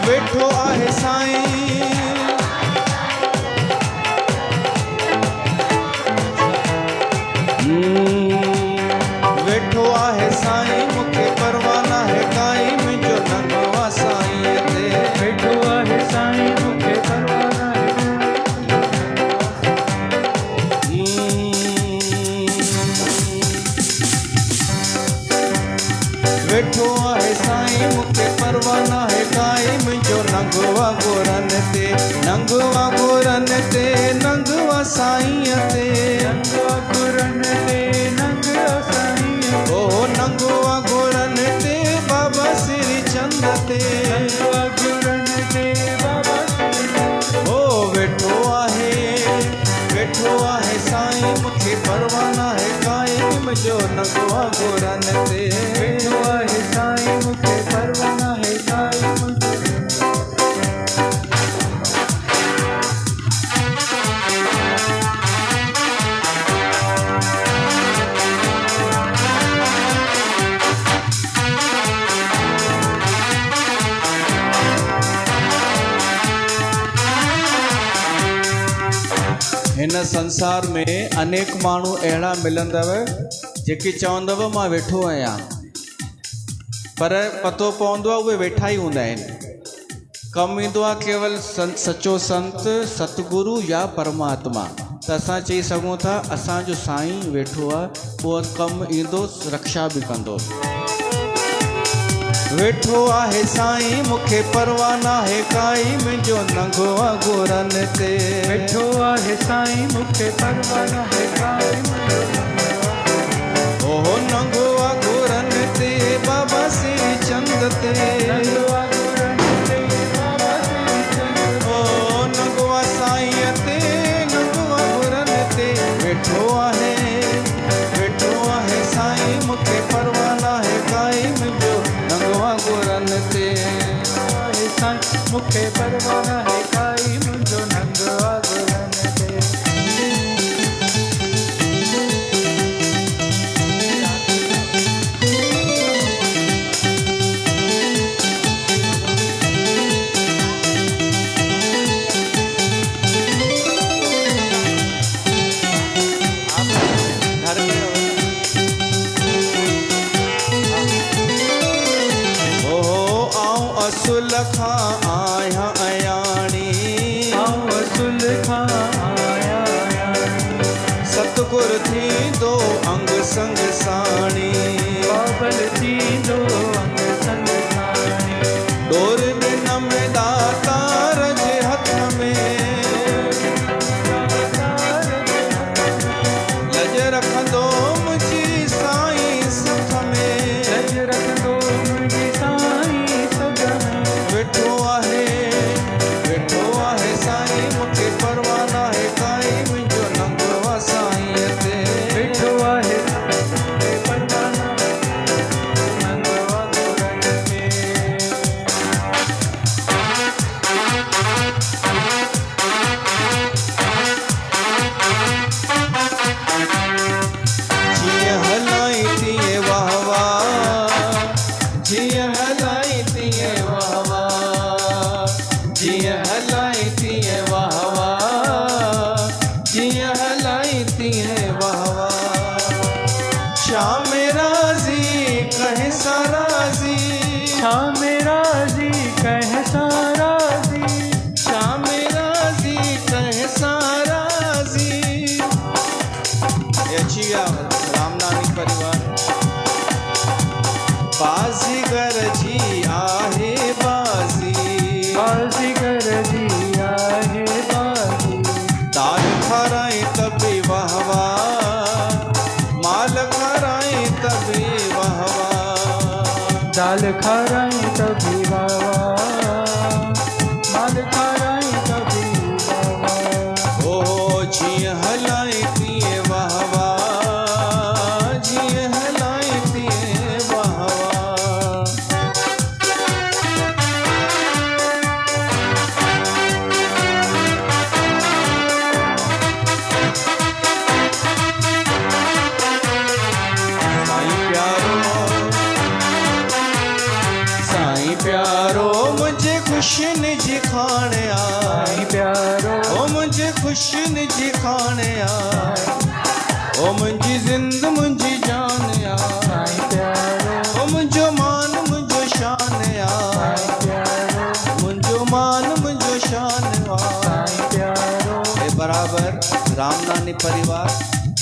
वेठो आहे साईं। वेठो आहे साईं मूंखे परवाना है काई। मुंहिंजो नंगवा साईं ते वेठो आहे साईं मूंखे परवाना है। वेठो आहे साईं मूंखे परवाना है काई। मुंहिंजो नंगवा गोरन ते, नंगवा गोरन ते, नंगवा साईं ते। नंगवा गुरन ते, नंगवा साईं। ओ नंगवा गोरन ते बाबा श्री चंद ते। नंगवा गुरन ते बाबा श्री। ओ वेठो आहे साईं मूंखे परवाना है काई। मुंहिंजो नंगवा गोरन ते। वेठो आहे साईं मूंखे परवाना है काई। मुंहिंजो हिन संसार में अनेक माण्हू अहिड़ा मिलंदव जेके चवंदव मां वेठो आहियां, पर पतो पवंदो आहे उहे वेठा ई हूंदा आहिनि। कमु ईंदो आहे केवल सचो संत, सतगुरु या परमात्मा। त असां चई सघूं था असांजो साईं वेठो आहे, उहो कमु ईंदो, रक्षा बि कंदो। वेठो आहे साईं मूंखे परवाना है काई। मुंहिंजो नंगो आहे गोरन ते। वेठो आहे साईं मूंखे परवाना है काई। ओहो नंगो आहे गोरन ते बाबा श्री चंद ते। नंगवा गुरन ते बाबा श्री चंद। ओ नंगो आहे साईं ते, नंगो आहे गोरन ते। वेठो आहे साईं मूंखे परवाना है काई। मुंहिंजो नंगो आहे गोरन ते। साईं मूंखे परवाना है काई। मुंहिंजो नंगवा गुरन ते। असुल खां आहियां अयाणी असुल खां आया सतगुर थींदो अंग संग साणी बाबल थींदो अंग संग साणी डोर ॾिन में दातार जे हथ में लज रखंदो मुंहिंजी साईं सथ में लज रखंदो मुंहिंजी साईं सथ में वेठो आहे साईं मूंखे परवाह नाहे काई मुंहिंजो नंगो आहे साईं ते वेठो आहे परवाह नाहे नंगो आहे गुरन ते जीअं हलाई तीअं वाह वाह जीअं हलाई तीअं वाह वाह जीअं हलाई तीअं वाह वाह जीअं हलाई तीअं वाह वाह शाम राज़ी कहे साराज़ी शाम राज़ी कह साराज़ी शाम राज़ी कहे साराज़ी ये अची विया रामनानी परिवार बाज़ीगर जी आहे बाज़ी बाज़ीगर जी आहे बाज़ी दाल खाराए तबे वाह वाह माल खाराए तबे वाह वाह दाल खाराई तभी बाबा माल खाराई तभी बाबा ओ जीअं हलाए तीअं वाह वाह जीअं हलाए तीअं वाह वाह साईं प्यारो मुझे खुशियुनि जी खाणे आ साईं प्यारो ओ मुझे खुशियुनि जी खाणे आ ओ मुंहिंजी ज़िंद मुंहिंजी जान आ साईं प्यारो ओ मुंहिंजो मान मुंहिंजो शान आ साईं प्यारो मुंहिंजो मान मुंहिंजो शान आ साईं प्यारो ए बराबर रामनानी परिवार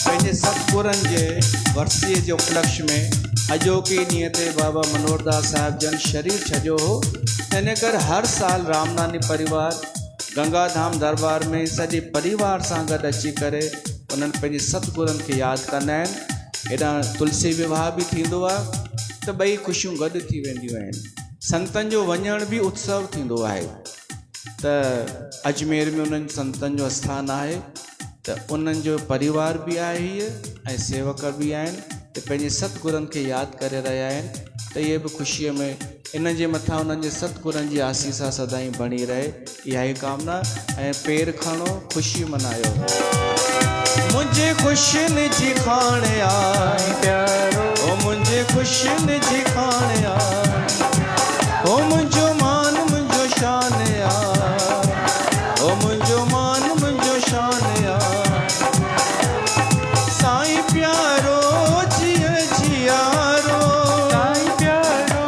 पंहिंजे सतगुरनि जे वर्सीअ जे उपलक्ष्य में अॼोके ॾींहं ते बाबा मनोहर दास साहिब जन शरीर छॾियो हो इन करे हर साल रामनानी परिवार गंगाधाम दरबार में सॼे परिवार सां गॾु अची करे उन्हनि पंहिंजे सतगुरनि खे यादि कंदा आहिनि हेॾां तुलसी विवाह बि थींदो आहे त ॿई ख़ुशियूं गॾु थी वेंदियूं आहिनि संतनि जो वञण बि उत्सव थींदो आहे त अजमेर में उन्हनि संतनि जो आस्थान आहे त उन्हनि जो परिवार बि आहे हीअ ऐं सेवक बि आहिनि त पंहिंजे सतगुरनि खे यादि करे रहिया आहिनि त इहे बि ख़ुशीअ में इन जे मथां उन्हनि जे सतगुरनि जी आसीसा सदाईं बणी रहे इहा ई कामना ऐं पेर खणो ख़ुशी मनायो मुंहिंजे ख़ुशियुनि जी खाणे आ साईं प्यारो ओ मुंहिंजे ख़ुशियुनि जी खाणे आ ओ मुंहिंजो मान मुंहिंजो शान आ ओ मुंहिंजो मान मुंहिंजो शान आ साईं प्यारो जिया जियारो साईं प्यारो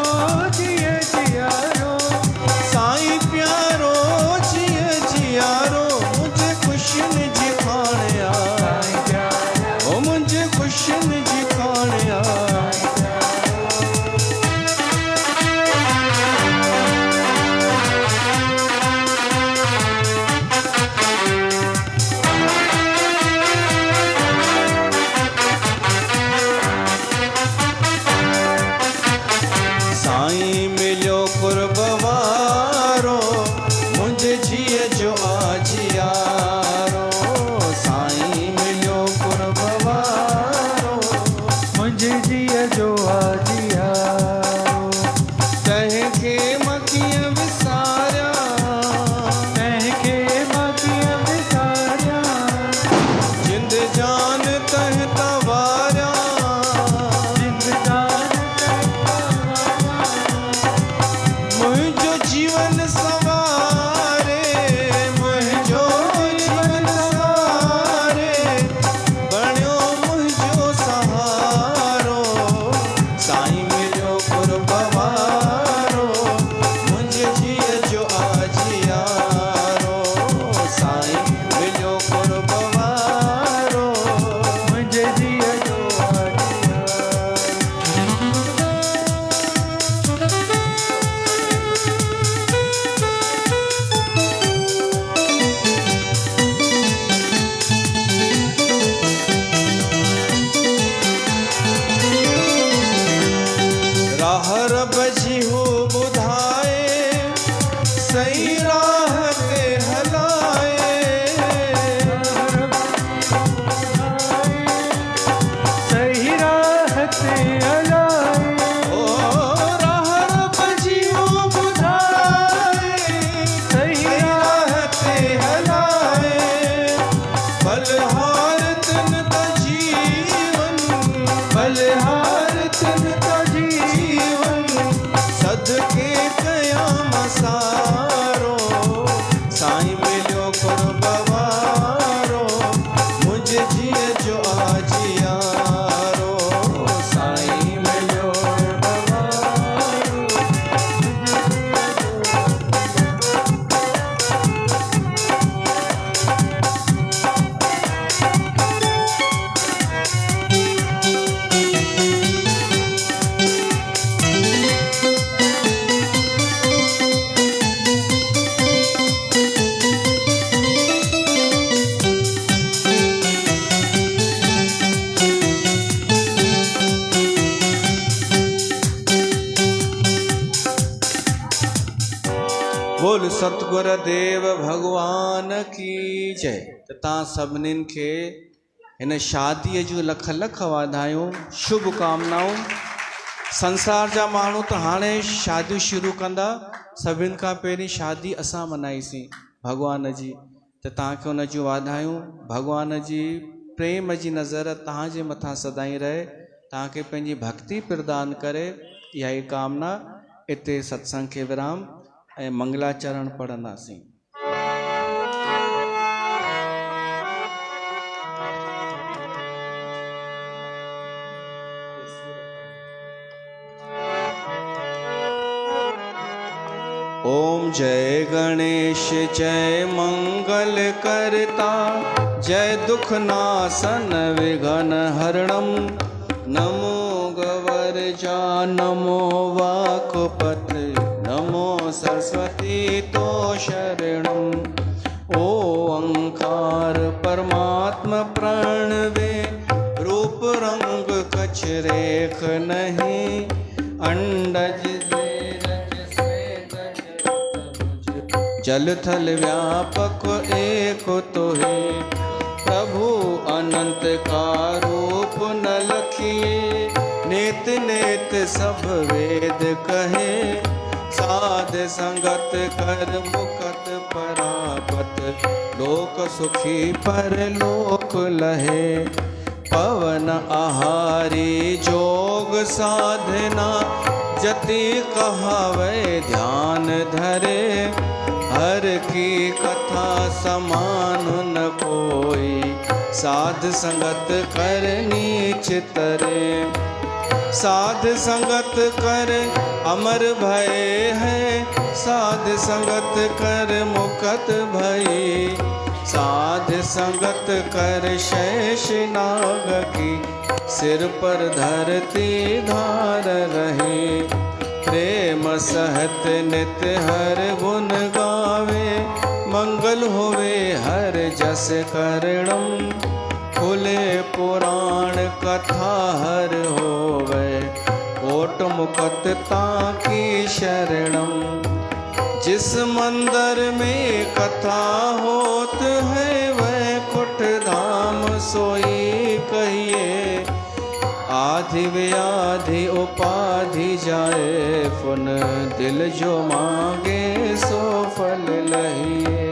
जिया जियारो साईं प्यारो जिया जियारो मुंहिंजे ख़ुशियुनि जी खाणे आ साईं प्यारो ओ मुंहिंजे ख़ुशियुनि जी खाणे आ साईं मिलियो कुर्ब वारो मुंहिंजे जीअ जो आजियारो साईं मिलियो कुर्ब वारो मुंहिंजी जीअ जो आजियारो तंहिंखे मां कीअं विसारिया तंहिंखे मां कीअं विसारियां जिंद जान तंहिं तां वारिया जिंदगान मुंहिंजो जीवन सवारे मुंहिंजो जीवन सवारे बणियो मुंहिंजो सहारो साईं मिलियो कुर्ब वारो मुंहिंजे कयाम सारो साईं मिलियो कर बवारो मुझे जिए जो आज यारो साईं मिलियो बवारो। बोल सतगुरु देव भगवान की जय। त तव्हां सभिनीनि खे हिन शादीअ जूं लख लख वाधायूं, शुभकामनाऊं। संसार जा माण्हू त हाणे शादियूं शुरू कंदा, सभिनि खां पहिरीं शादी असां मनाईसीं भगवान जी। त तव्हांखे हुन जूं वाधायूं। भगवान जी प्रेम जी नज़र तव्हांजे मथां सदाईं रहे, तव्हांखे पंहिंजी भक्ति प्रदान करे, इहा ई कामना। इते सत्संग खे विराम ऐं मंगलाचरण पढ़ंदासीं। ओम जय गणेश जय मंगल करता, जय दुख नाशन विघ्न हरणम। नमो गवर्जा नमो वाक्पत, नमो सरस्वती तो शरणम। ओंकार परमात्मा प्रणवे, रूप रंग कछ रेख नहीं। अंडज जल थल व्यापक एक तो है, प्रभु अनंत का रूप न लखिए। नेत नेत सब वेद कहे, साध संगत कर मुकत परापत। लोक सुखी पर लोक लहे, पवन आहारी जोग साधना। जति कहावे ध्यान धरे, हर की कथा समान न कोई। साध संगत कर नीच तरे, साध संगत कर अमर भय है। साध संगत कर मुकत भई, साध संगत कर शेष नाग की। सिर पर धरती धार रहे, प्रेम सहत नित हर गुण गावे। मंगल होवे हर जस करणम, खुले पुराण कथा हर होवे। कोट मुकत ताकी शरणम, जिस मंदिर में कथा होत है। वह कुट धाम सोई कहिए, आधि व्याधि उपाधि जाए। पुन दिल जो मांगे सो फल लहिए।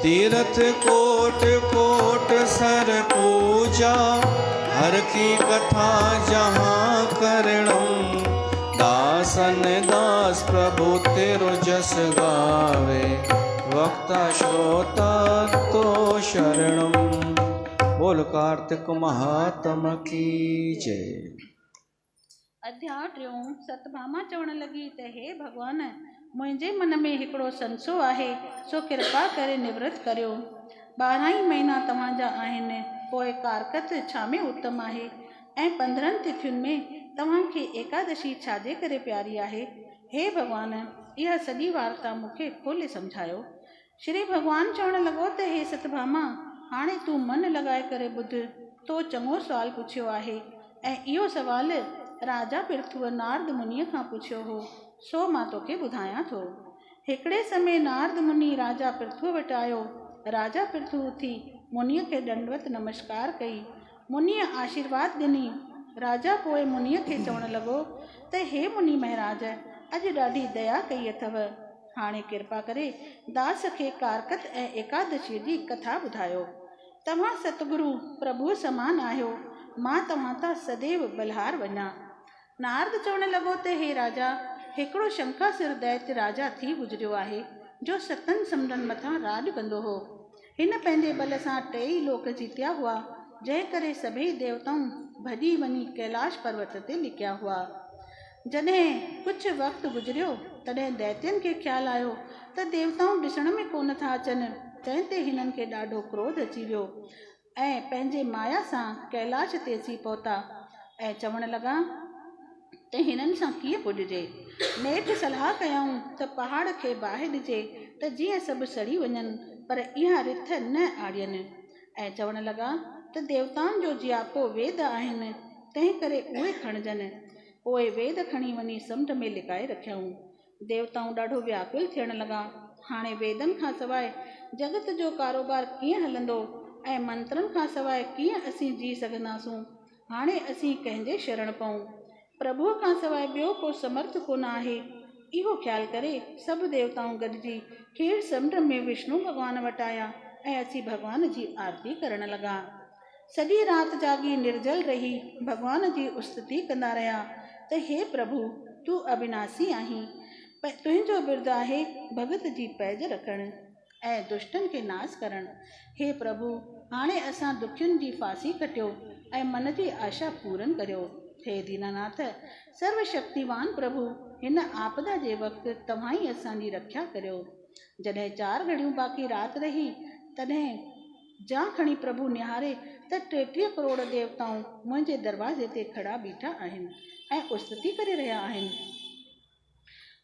तीर्थ कोट कोट सर पूजा, हर की कथा जहाँ करणम। दासन दास प्रभु तेरो जस गावे, वक्ता श्रोता तो शरणम। बोल कार्तिक महात्म की जय। अध्याय टियों। सतभामा चवण लगी त हे भगवान, मुंहिंजे मन में हिकिड़ो संशय आहे, सो कृपा करे निवृत्त करियो। 12 ई महीना तव्हांजा आहिनि, पोइ कारकत छा में उत्तम आहे ऐं 15 तिथियुनि में तव्हांखे एकादशी छाजे करे प्यारी आहे। हे भगवान, इहा सॼी वार्ता मूंखे खोले सम्झायो। श्री भगवान चवण लॻो त हे सतभामा, हाणे तूं मन लॻाए करे ॿुध। तो चङो सुवाल पुछियो आहे ऐं इहो सुवाल राजा पृथुअ नारद मुनीअ खां पुछियो हो, सो मां तोखे ॿुधायां थो। हिकिड़े समय नारद मुनि राजा पृथुअ वटि आयो। राजा पृथु उथी मुनीअ खे दंडवत नमस्कार कई। मुनीअ आशीर्वाद ॾिनी। राजा पोइ मुनीअ खे चवण लॻो, त हे मुनि महाराज, अॼु ॾाढी दया कई अथव। हाणे कृपा करे दास खे कारकत ऐं एकादशीअ जी कथा ॿुधायो। तव्हां सतगुरु प्रभुअ समान आहियो, मां तव्हां तां सदैव बलहार वञा। नारद चवण लॻो त हे राजा, हिकिड़ो शंखासुर दैत्य राजा थी गुज़रियो आहे, जो 7 समुंडनि मथां राॼ कंदो हो। हिन पंहिंजे बल सां 3 लोक जीतिया हुआ, जंहिं करे सभई देवताऊं भॼी वञी कैलाश पर्वत ते लिकिया हुआ। जॾहिं कुझु वक़्तु गुज़रियो, तॾहिं दैत्यनि खे ख़्यालु आयो त देवताऊं ॾिसण में कोन था अचनि। तंहिं ते हिननि खे ॾाढो क्रोध अची वियो ऐं पंहिंजे माया सां कैलाश ते अची पहुता ऐं चवण लॻा त हिननि सां कीअं पुॼिजे। नेठि सलाह कयऊं त पहाड़ खे बाहि ॾिजे त जीअं सभु सड़ी वञनि, पर इहा रिथ न आड़ियनि। ऐं चवण लॻा त देवताउनि जो जियापो वेद आहिनि, तंहिं करे उहे खणजनि। पोइ वेद खणी वञी समुंड में लिकाए रखियऊं। देवताऊं ॾाढो व्याकुल थियण लॻा। हाणे वेदनि खां सवाइ जगत जो कारोबार कीअं हलंदो ऐं मंत्रनि खां सवाइ कीअं असीं जी सघंदासूं। हाणे असीं कंहिंजे शरण पऊं। प्रभुअ खां सवाइ ॿियो को समर्थ कोन आहे। इहो ख़्यालु करे सभु देवताऊं गॾिजी खीर समुंड में विष्णु भॻवान वटि आया ऐं अची भॻवान जी आरती करण लॻा। सॼी राति जागी निर्जल रही भॻवान जी स्तुति कंदा रहिया त हे प्रभु, तूं अविनाशी आहीं। तुंहिंजो बिरुद आहे भगत जी पैज रखणु ऐं दुष्टनि खे नाश करणु। हे प्रभु, हाणे असां दुखियुनि जी फांसी कटियो ऐं मन जी आशा पूरन करियो। हे दीनानाथ, सर्वशक्तिवान प्रभु, हिन आपदा जे वक़्तु तव्हां ई असांजी रक्षा करियो। जॾहिं 4 घड़ियूं बाक़ी राति रही, तॾहिं जा खणी प्रभु निहारे त 33 करोड़ देवताऊं मुंहिंजे दरवाज़े ते खड़ा बीठा आहिनि ऐं स्तुति करे रहिया आहिनि।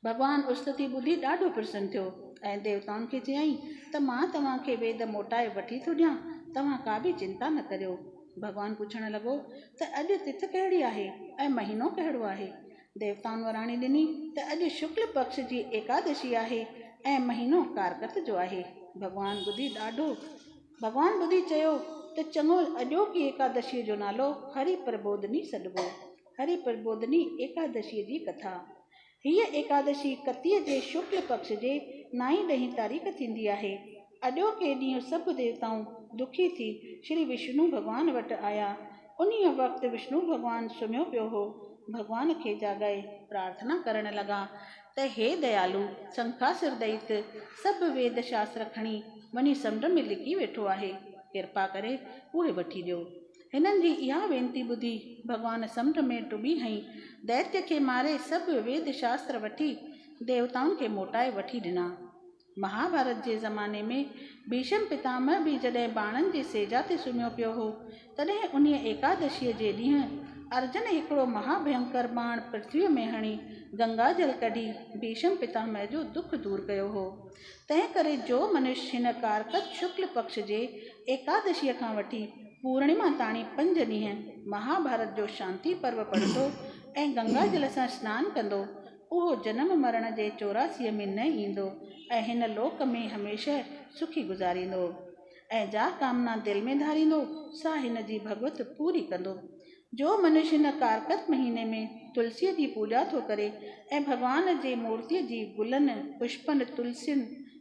भॻवानु स्तुति ॿुधी ॾाढो प्रसन्न थियो ऐं देवताउनि खे चयईं त मां तव्हांखे वेद मोटाए वठी थो ॾियां, तव्हां का बि चिंता न करियो। भॻवानु पुछण लॻो त अॼु तिथ कहिड़ी आहे ऐं महीनो कहिड़ो आहे। देवताउनि वराणी ॾिनी त अॼु शुक्ल पक्ष जी एकादशी आहे ऐं महीनो कारकत जो आहे। भॻवानु ॿुधी चयो त चङो, अॼोकी एकादशीअ जो नालो हरि प्रबोधनी सॾिबो। हरि प्रबोधनी एकादशीअ जी कथा। हीअ एकादशी कतीअ जे शुक्ल पक्ष जे 9-10 तारीख़ थींदी आहे। अॼोके ॾींहुं सभु देवताऊं दुखी थी श्री विष्णु भॻवान वटि आया। उन्हीअ वक़्तु विष्णु भॻवानु सुम्हियो पियो हो। भॻवान खे जाॻाए प्रार्थना करण लॻा त हे दयालु, शंखासुर दैत्य सभु वेद शास्त्र खणी वञी समुंड में लिकी वेठो आहे, कृपा करे उहे वठी ॾियो। हिननि जी इहा वेनती ॿुधी भॻवानु समुंड में टुॿी हईं। दैत्य खे मारे सभु वेद शास्त्र वठी देवताउनि खे मोटाए वठी ॾिना। महाभारत जे ज़माने में भीष्म पितामह बि जॾहिं बाणनि जे सेजा ते सुम्हियो पियो हो, तॾहिं उन्हीअ एकादशीअ जे ॾींहुं अर्जुन हिकिड़ो महाभयंकर बाण पृथ्वीअ में हणी गंगा जल कढी भीष्म पितामह जो दुख दूर कयो हो। तंहिं करे जो मनुष्य हिन कारकत शुक्ल पक्ष जे एकादशीअ खां वठी पूर्णिमा ताणी 5 ॾींहं महाभारत जो शांति पर्व पढ़ंदो ऐं गंगा जल सां सनानु कंदो, उहो जनम मरण जे 84 में न ईंदो ऐं हिन लोक में हमेशह सुखी गुज़ारींदो ऐं जा कामना दिलि में धारींदो, सा हिन जी भगवत पूरी कंदो। जो मनुष्य हिन कारकत महीने में तुलसीअ जी पूॼा थो करे ऐं भॻवान जे मूर्तिअ जी गुलनि, पुष्पनि,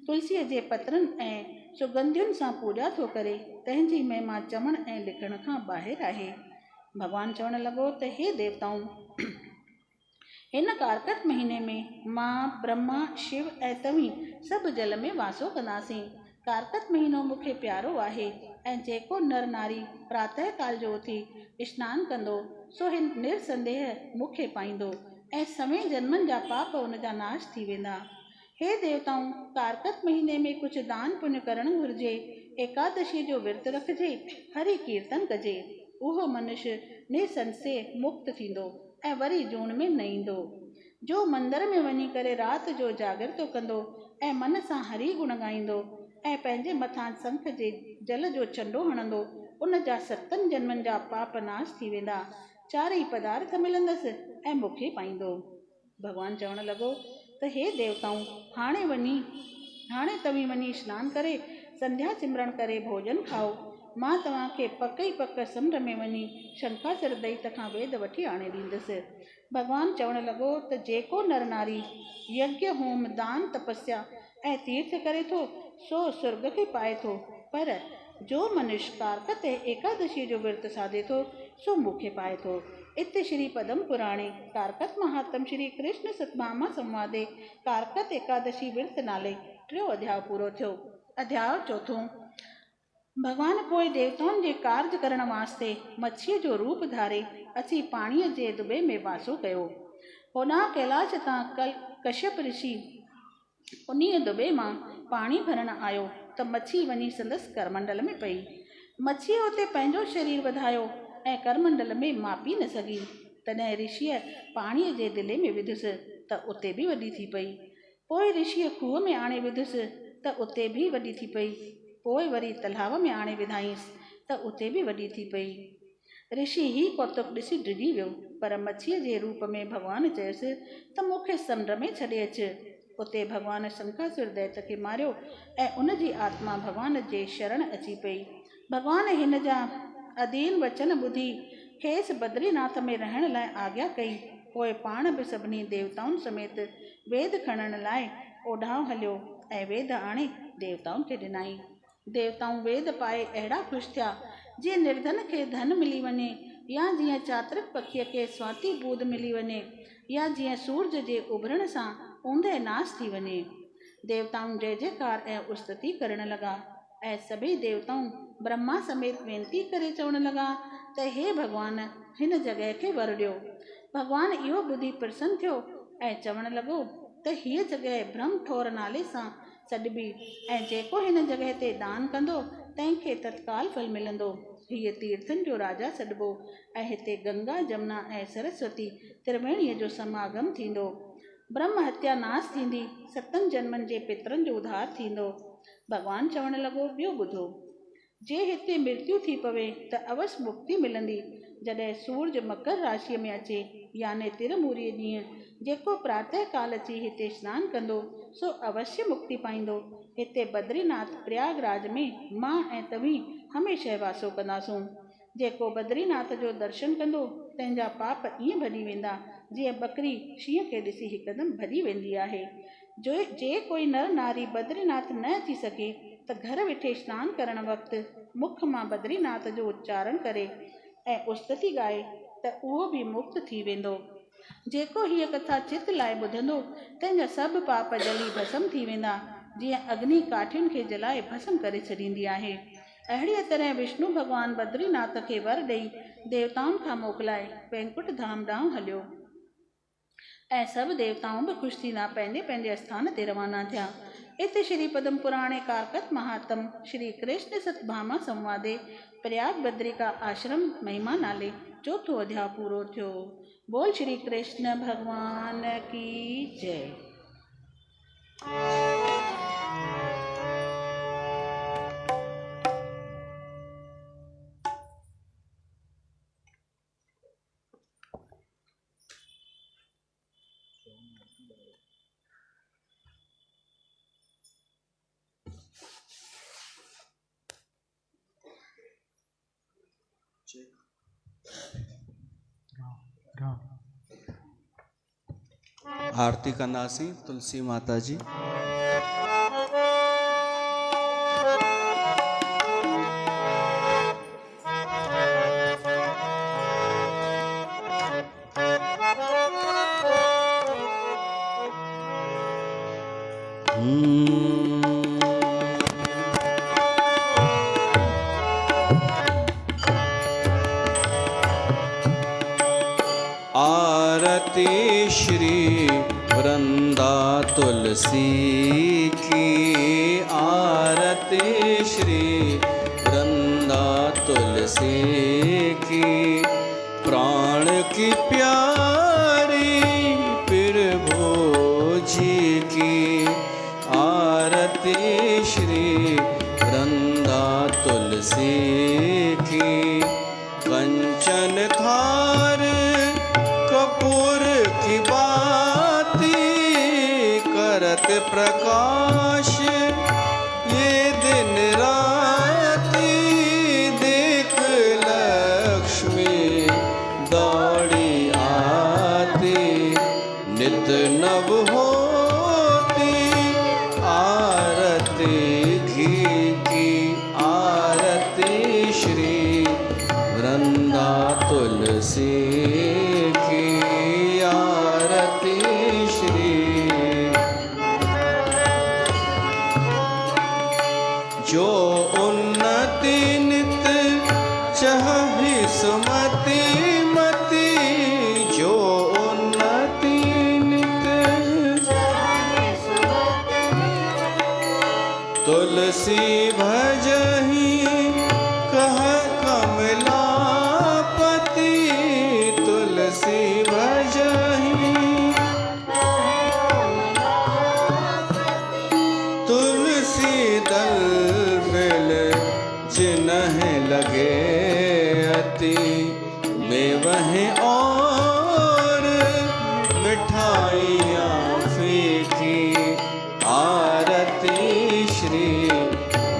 तुलसीअ जे पत्रनि ऐं सुगंधियुनि सां पूॼा थो करे, तंहिंजी महिमा चवण ऐं लिखण खां ॿाहिरि आहे। भॻवानु चवण लॻो त हे देवताऊं, हिन कारकत महीने में मां, ब्रह्मा, शिव ऐं तव्हीं सभु जल में वासो कंदासीं। कारकत महीनो मूंखे प्यारो आहे ऐं जेको नर नारी प्रातः काल जो उथी सनानु कंदो, सो हिन निरसंदेह मूंखे पाईंदो ऐं सवें जन्मनि जा पाप उन जा नाश थी वेंदा। हे देवताऊं, कारकत महीने में कुझु दान पुण्य करणु घुरिजे। एकादशीअ जो विर्त रखिजे, हरि कीर्तन कजे, उहो मनुष्य निसंशय मुक्त थींदो ऐं वरी जून में न ईंदो। जो मंदर में वञी करे राति जो जागरतो कंदो ऐं मन सां हरि गुण ॻाईंदो ऐं पंहिंजे मथां शंख जे जल जो छंडो हणंदो, उन जा 7 जन्मनि जा पाप नाश थी वेंदा। 4 पदार्थ मिलंदसि ऐं मूंखे पाईंदो। भॻवानु चवण लॻो त हे देवताऊं, हाणे तव्हीं वञी सनानु करे संध्या सिमरन करे भोजन खाओ मां तव्हांखे पक ई पक समुंड में वञी शंखाचर ॾेई तखां वेद वठी आणे ॾींदुसि। भॻवानु चवणु लॻो त जेको नर नारी यज्ञ होम दान तपस्या ऐं तीर्थ करे थो सो स्वर्ग खे पाए थो, पर जो मनुष्य कार्तिक ऐं एकादशी जो विर्त साधे थो सो मूंखे पाए थो। इते श्री पद्म पुराणे कार्तिक महात्म श्री कृष्ण सतभामा संवादे कार्तिक एकादशी विर्त नाले 3 अध्याय पूरो थियो। अध्याय 4। भगवान पोइ देवताउनि जे कार्य करण वास्ते मच्छीअ जो रूप धारे अची पाणीअ जे दुबे में वासो कयो। होॾां कैलाश तां कश्यप ऋषि उन्हीअ दुबे मां पाणी भरण आयो त मच्छी वञी संदसि करमंडल में पई। मच्छीअ उते पंहिंजो शरीर वधायो ऐं करमंडल में मापी न सघी। तॾहिं ऋषिअ पाणीअ जे दिले में विधुसि त उते बि वॾी थी पई। पोइ ऋषिअ खूह में आणे विधुसि त उते बि वॾी थी पई। पोइ वरी तलाव में आणे विधाईंसि त उते बि वॾी थी पई। ऋषि ही कौतुक ॾिसी डिॼी वियो, पर मच्छीअ जे रूप में भॻवानु चयुसि त मूंखे समुंड में छॾे अचु। उते भॻवानु शंखासुर दैत्य खे मारियो ऐं उन जी आत्मा भॻवान जे शरण अची पई। भॻवानु हिन जा अधीन वचन ॿुधी खेसि बद्रीनाथ में रहण लाइ आज्ञा कई। पोइ पाण बि सभिनी देवताउनि समेत वेद खणण लाइ ओॾांहुं हलियो ऐं वेद आणे देवताउनि खे ॾिनाई। देवताऊं वेद पाए अहिड़ा ख़ुशि थिया जीअं निर्धन खे धन मिली वञे, या जीअं चातृक पखीअ खे स्वाति बूद मिली वञे, या जीअं सूरज जे उभरण सां ऊंदहि नाश थी वञे। देवताऊं जय जयकार ऐं उस्तति करण लॻा ऐं सभई देवताऊं ब्रह्मा समेत वेनती करे चवण लॻा त हे भॻवान, हिन जॻह खे वर ॾियो। भॻवानु इहो ॿुधी प्रसन्न थियो ऐं चवण लॻो त हीअ जॻह ब्रह्म ठोर नाले सां सॾिबी ऐं जेको हिन जॻह ते दान कंदो तंहिंखे तत्काल फल मिलंदो। हीअ तीर्थनि जो राजा सॾिबो ऐं हिते गंगा जमुना ऐं सरस्वती त्रिवेणीअ जो समागम थींदो। ब्रह्म हत्या नाश थींदी, 7 जन्मनि जे पितरनि जो उद्धार थींदो। भॻवानु चवण लॻो ॿियो ॿुधो, जे हिते मृत्यु थी पवे त अवश्य मुक्ति मिलंदी। जॾहिं सूरज मकर राशीअ में अचे याने तिरमूरीअ ॾींहुं जेको प्रातः काल अची हिते सनानु कंदो सो अवश्य मुक्ति पाईंदो। हिते बद्रीनाथ प्रयागराज में मां ऐं तव्हीं हमेशह वासो कंदासूं। जेको बद्रीनाथ जो दर्शन कंदो तंहिंजा पाप ईअं भॼी वेंदा जीअं बकरी शींहं खे ॾिसी हिकदमि भॼी वेंदी आहे। जे कोई नर नारी बद्रीनाथ न अची सघे त घर वेठे सनानु करण वक़्तु मुख मां बद्रीनाथ जो उच्चारण करे ऐं उस्तति ॻाए त उहो बि मुक्त थी वेंदो। जेको हीअ कथा चित लाइ ॿुधंदो तंहिंजा सभु पाप जली भस्म थी वेंदा, जीअं अग्नि काठियुनि खे जलाए भस्म करे छॾींदी आहे। अहिड़ीअ तरह विष्णु भॻवानु बद्रीनाथ खे वर ॾेई देवताउनि खां मोकिलाए वैकुंठ धाम ॾांहुं हलियो ऐं सभु देवताऊं बि ख़ुशि थींदा पंहिंजे पंहिंजे आस्थान ते रवाना थिया। इते श्री पद्म पुराणे कार्तिक महात्म श्री कृष्ण सतभामा संवादे प्रयाग बद्रिका आश्रम महिमा नाले 4 अध्याय पूरो थियो। बोल श्री कृष्ण भगवान की जय। आरती कंदासीं तुलसी माता जी। आरती श्री वृंदा तुलसी की, आरती श्री वृंदा तुलसी की, प्राण की प्यारी प्रभु जी की। आरती श्री वृंदा तुलसी की, कंचन थार कपूर की बाती करत प्रकाश ये दिन राती नित नव होती आरती घी की आरती श्री वृंदा तुलसी की आरती श्री जो उन्नति नित चाहि सुमति मति जो उन्नति नित तुलसी भजहि कह कमलापति तुलसी भजहि तुलसी दल बिल जिन्हें लगे अति में वह और मिठाइयाँ फीकी आरती श्री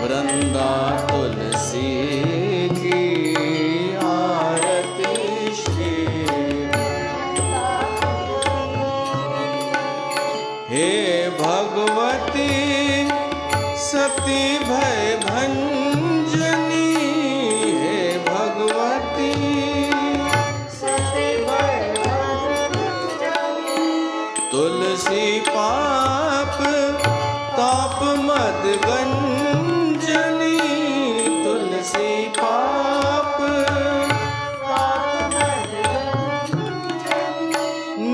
वृंदा तुलसी की आरती श्री हे भगवती सती भय भंजनी हे भगवती तुलसी पाप ताप मद गंजनी तुलसी पाप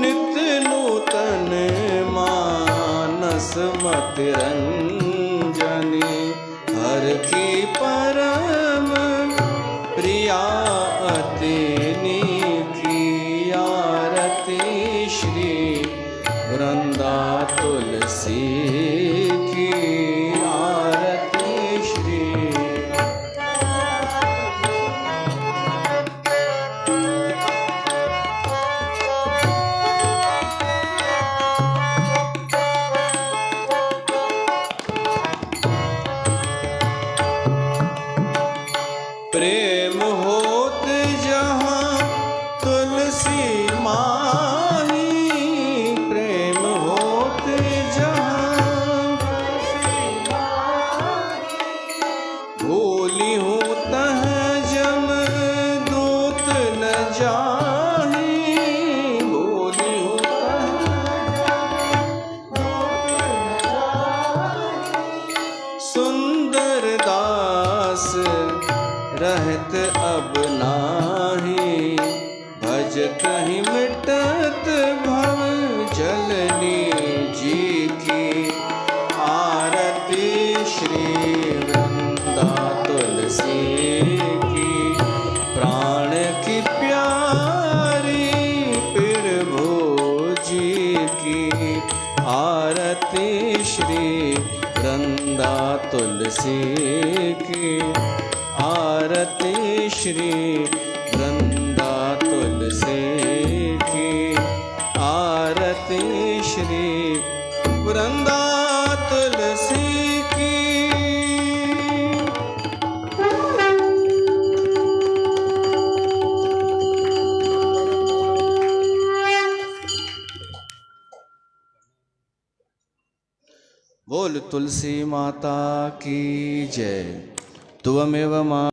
नित्य नूतन मानस मत रंजनी हर की परम प्रिया अतिनी की आरती श्री वृंदा तुलसी की आरती श्री प्रेम होत जहाँ तुलसी माही प्रेम होत जहाँ भूली हूँ तह जम दूत न जाही भूली हूँ सुंदर दास रहत अब नाही भजत ही मिटत भव जलनी जी की आरती श्री वृंदा तुलसी की प्राण की प्यारी प्रभु जी की आरती श्री वृंदा तुलसी की आरती श्री वृंदा तुलसी की आरती श्री वृंदा तुलसी की बोल तुलसी माता की जय। त्वमेव मां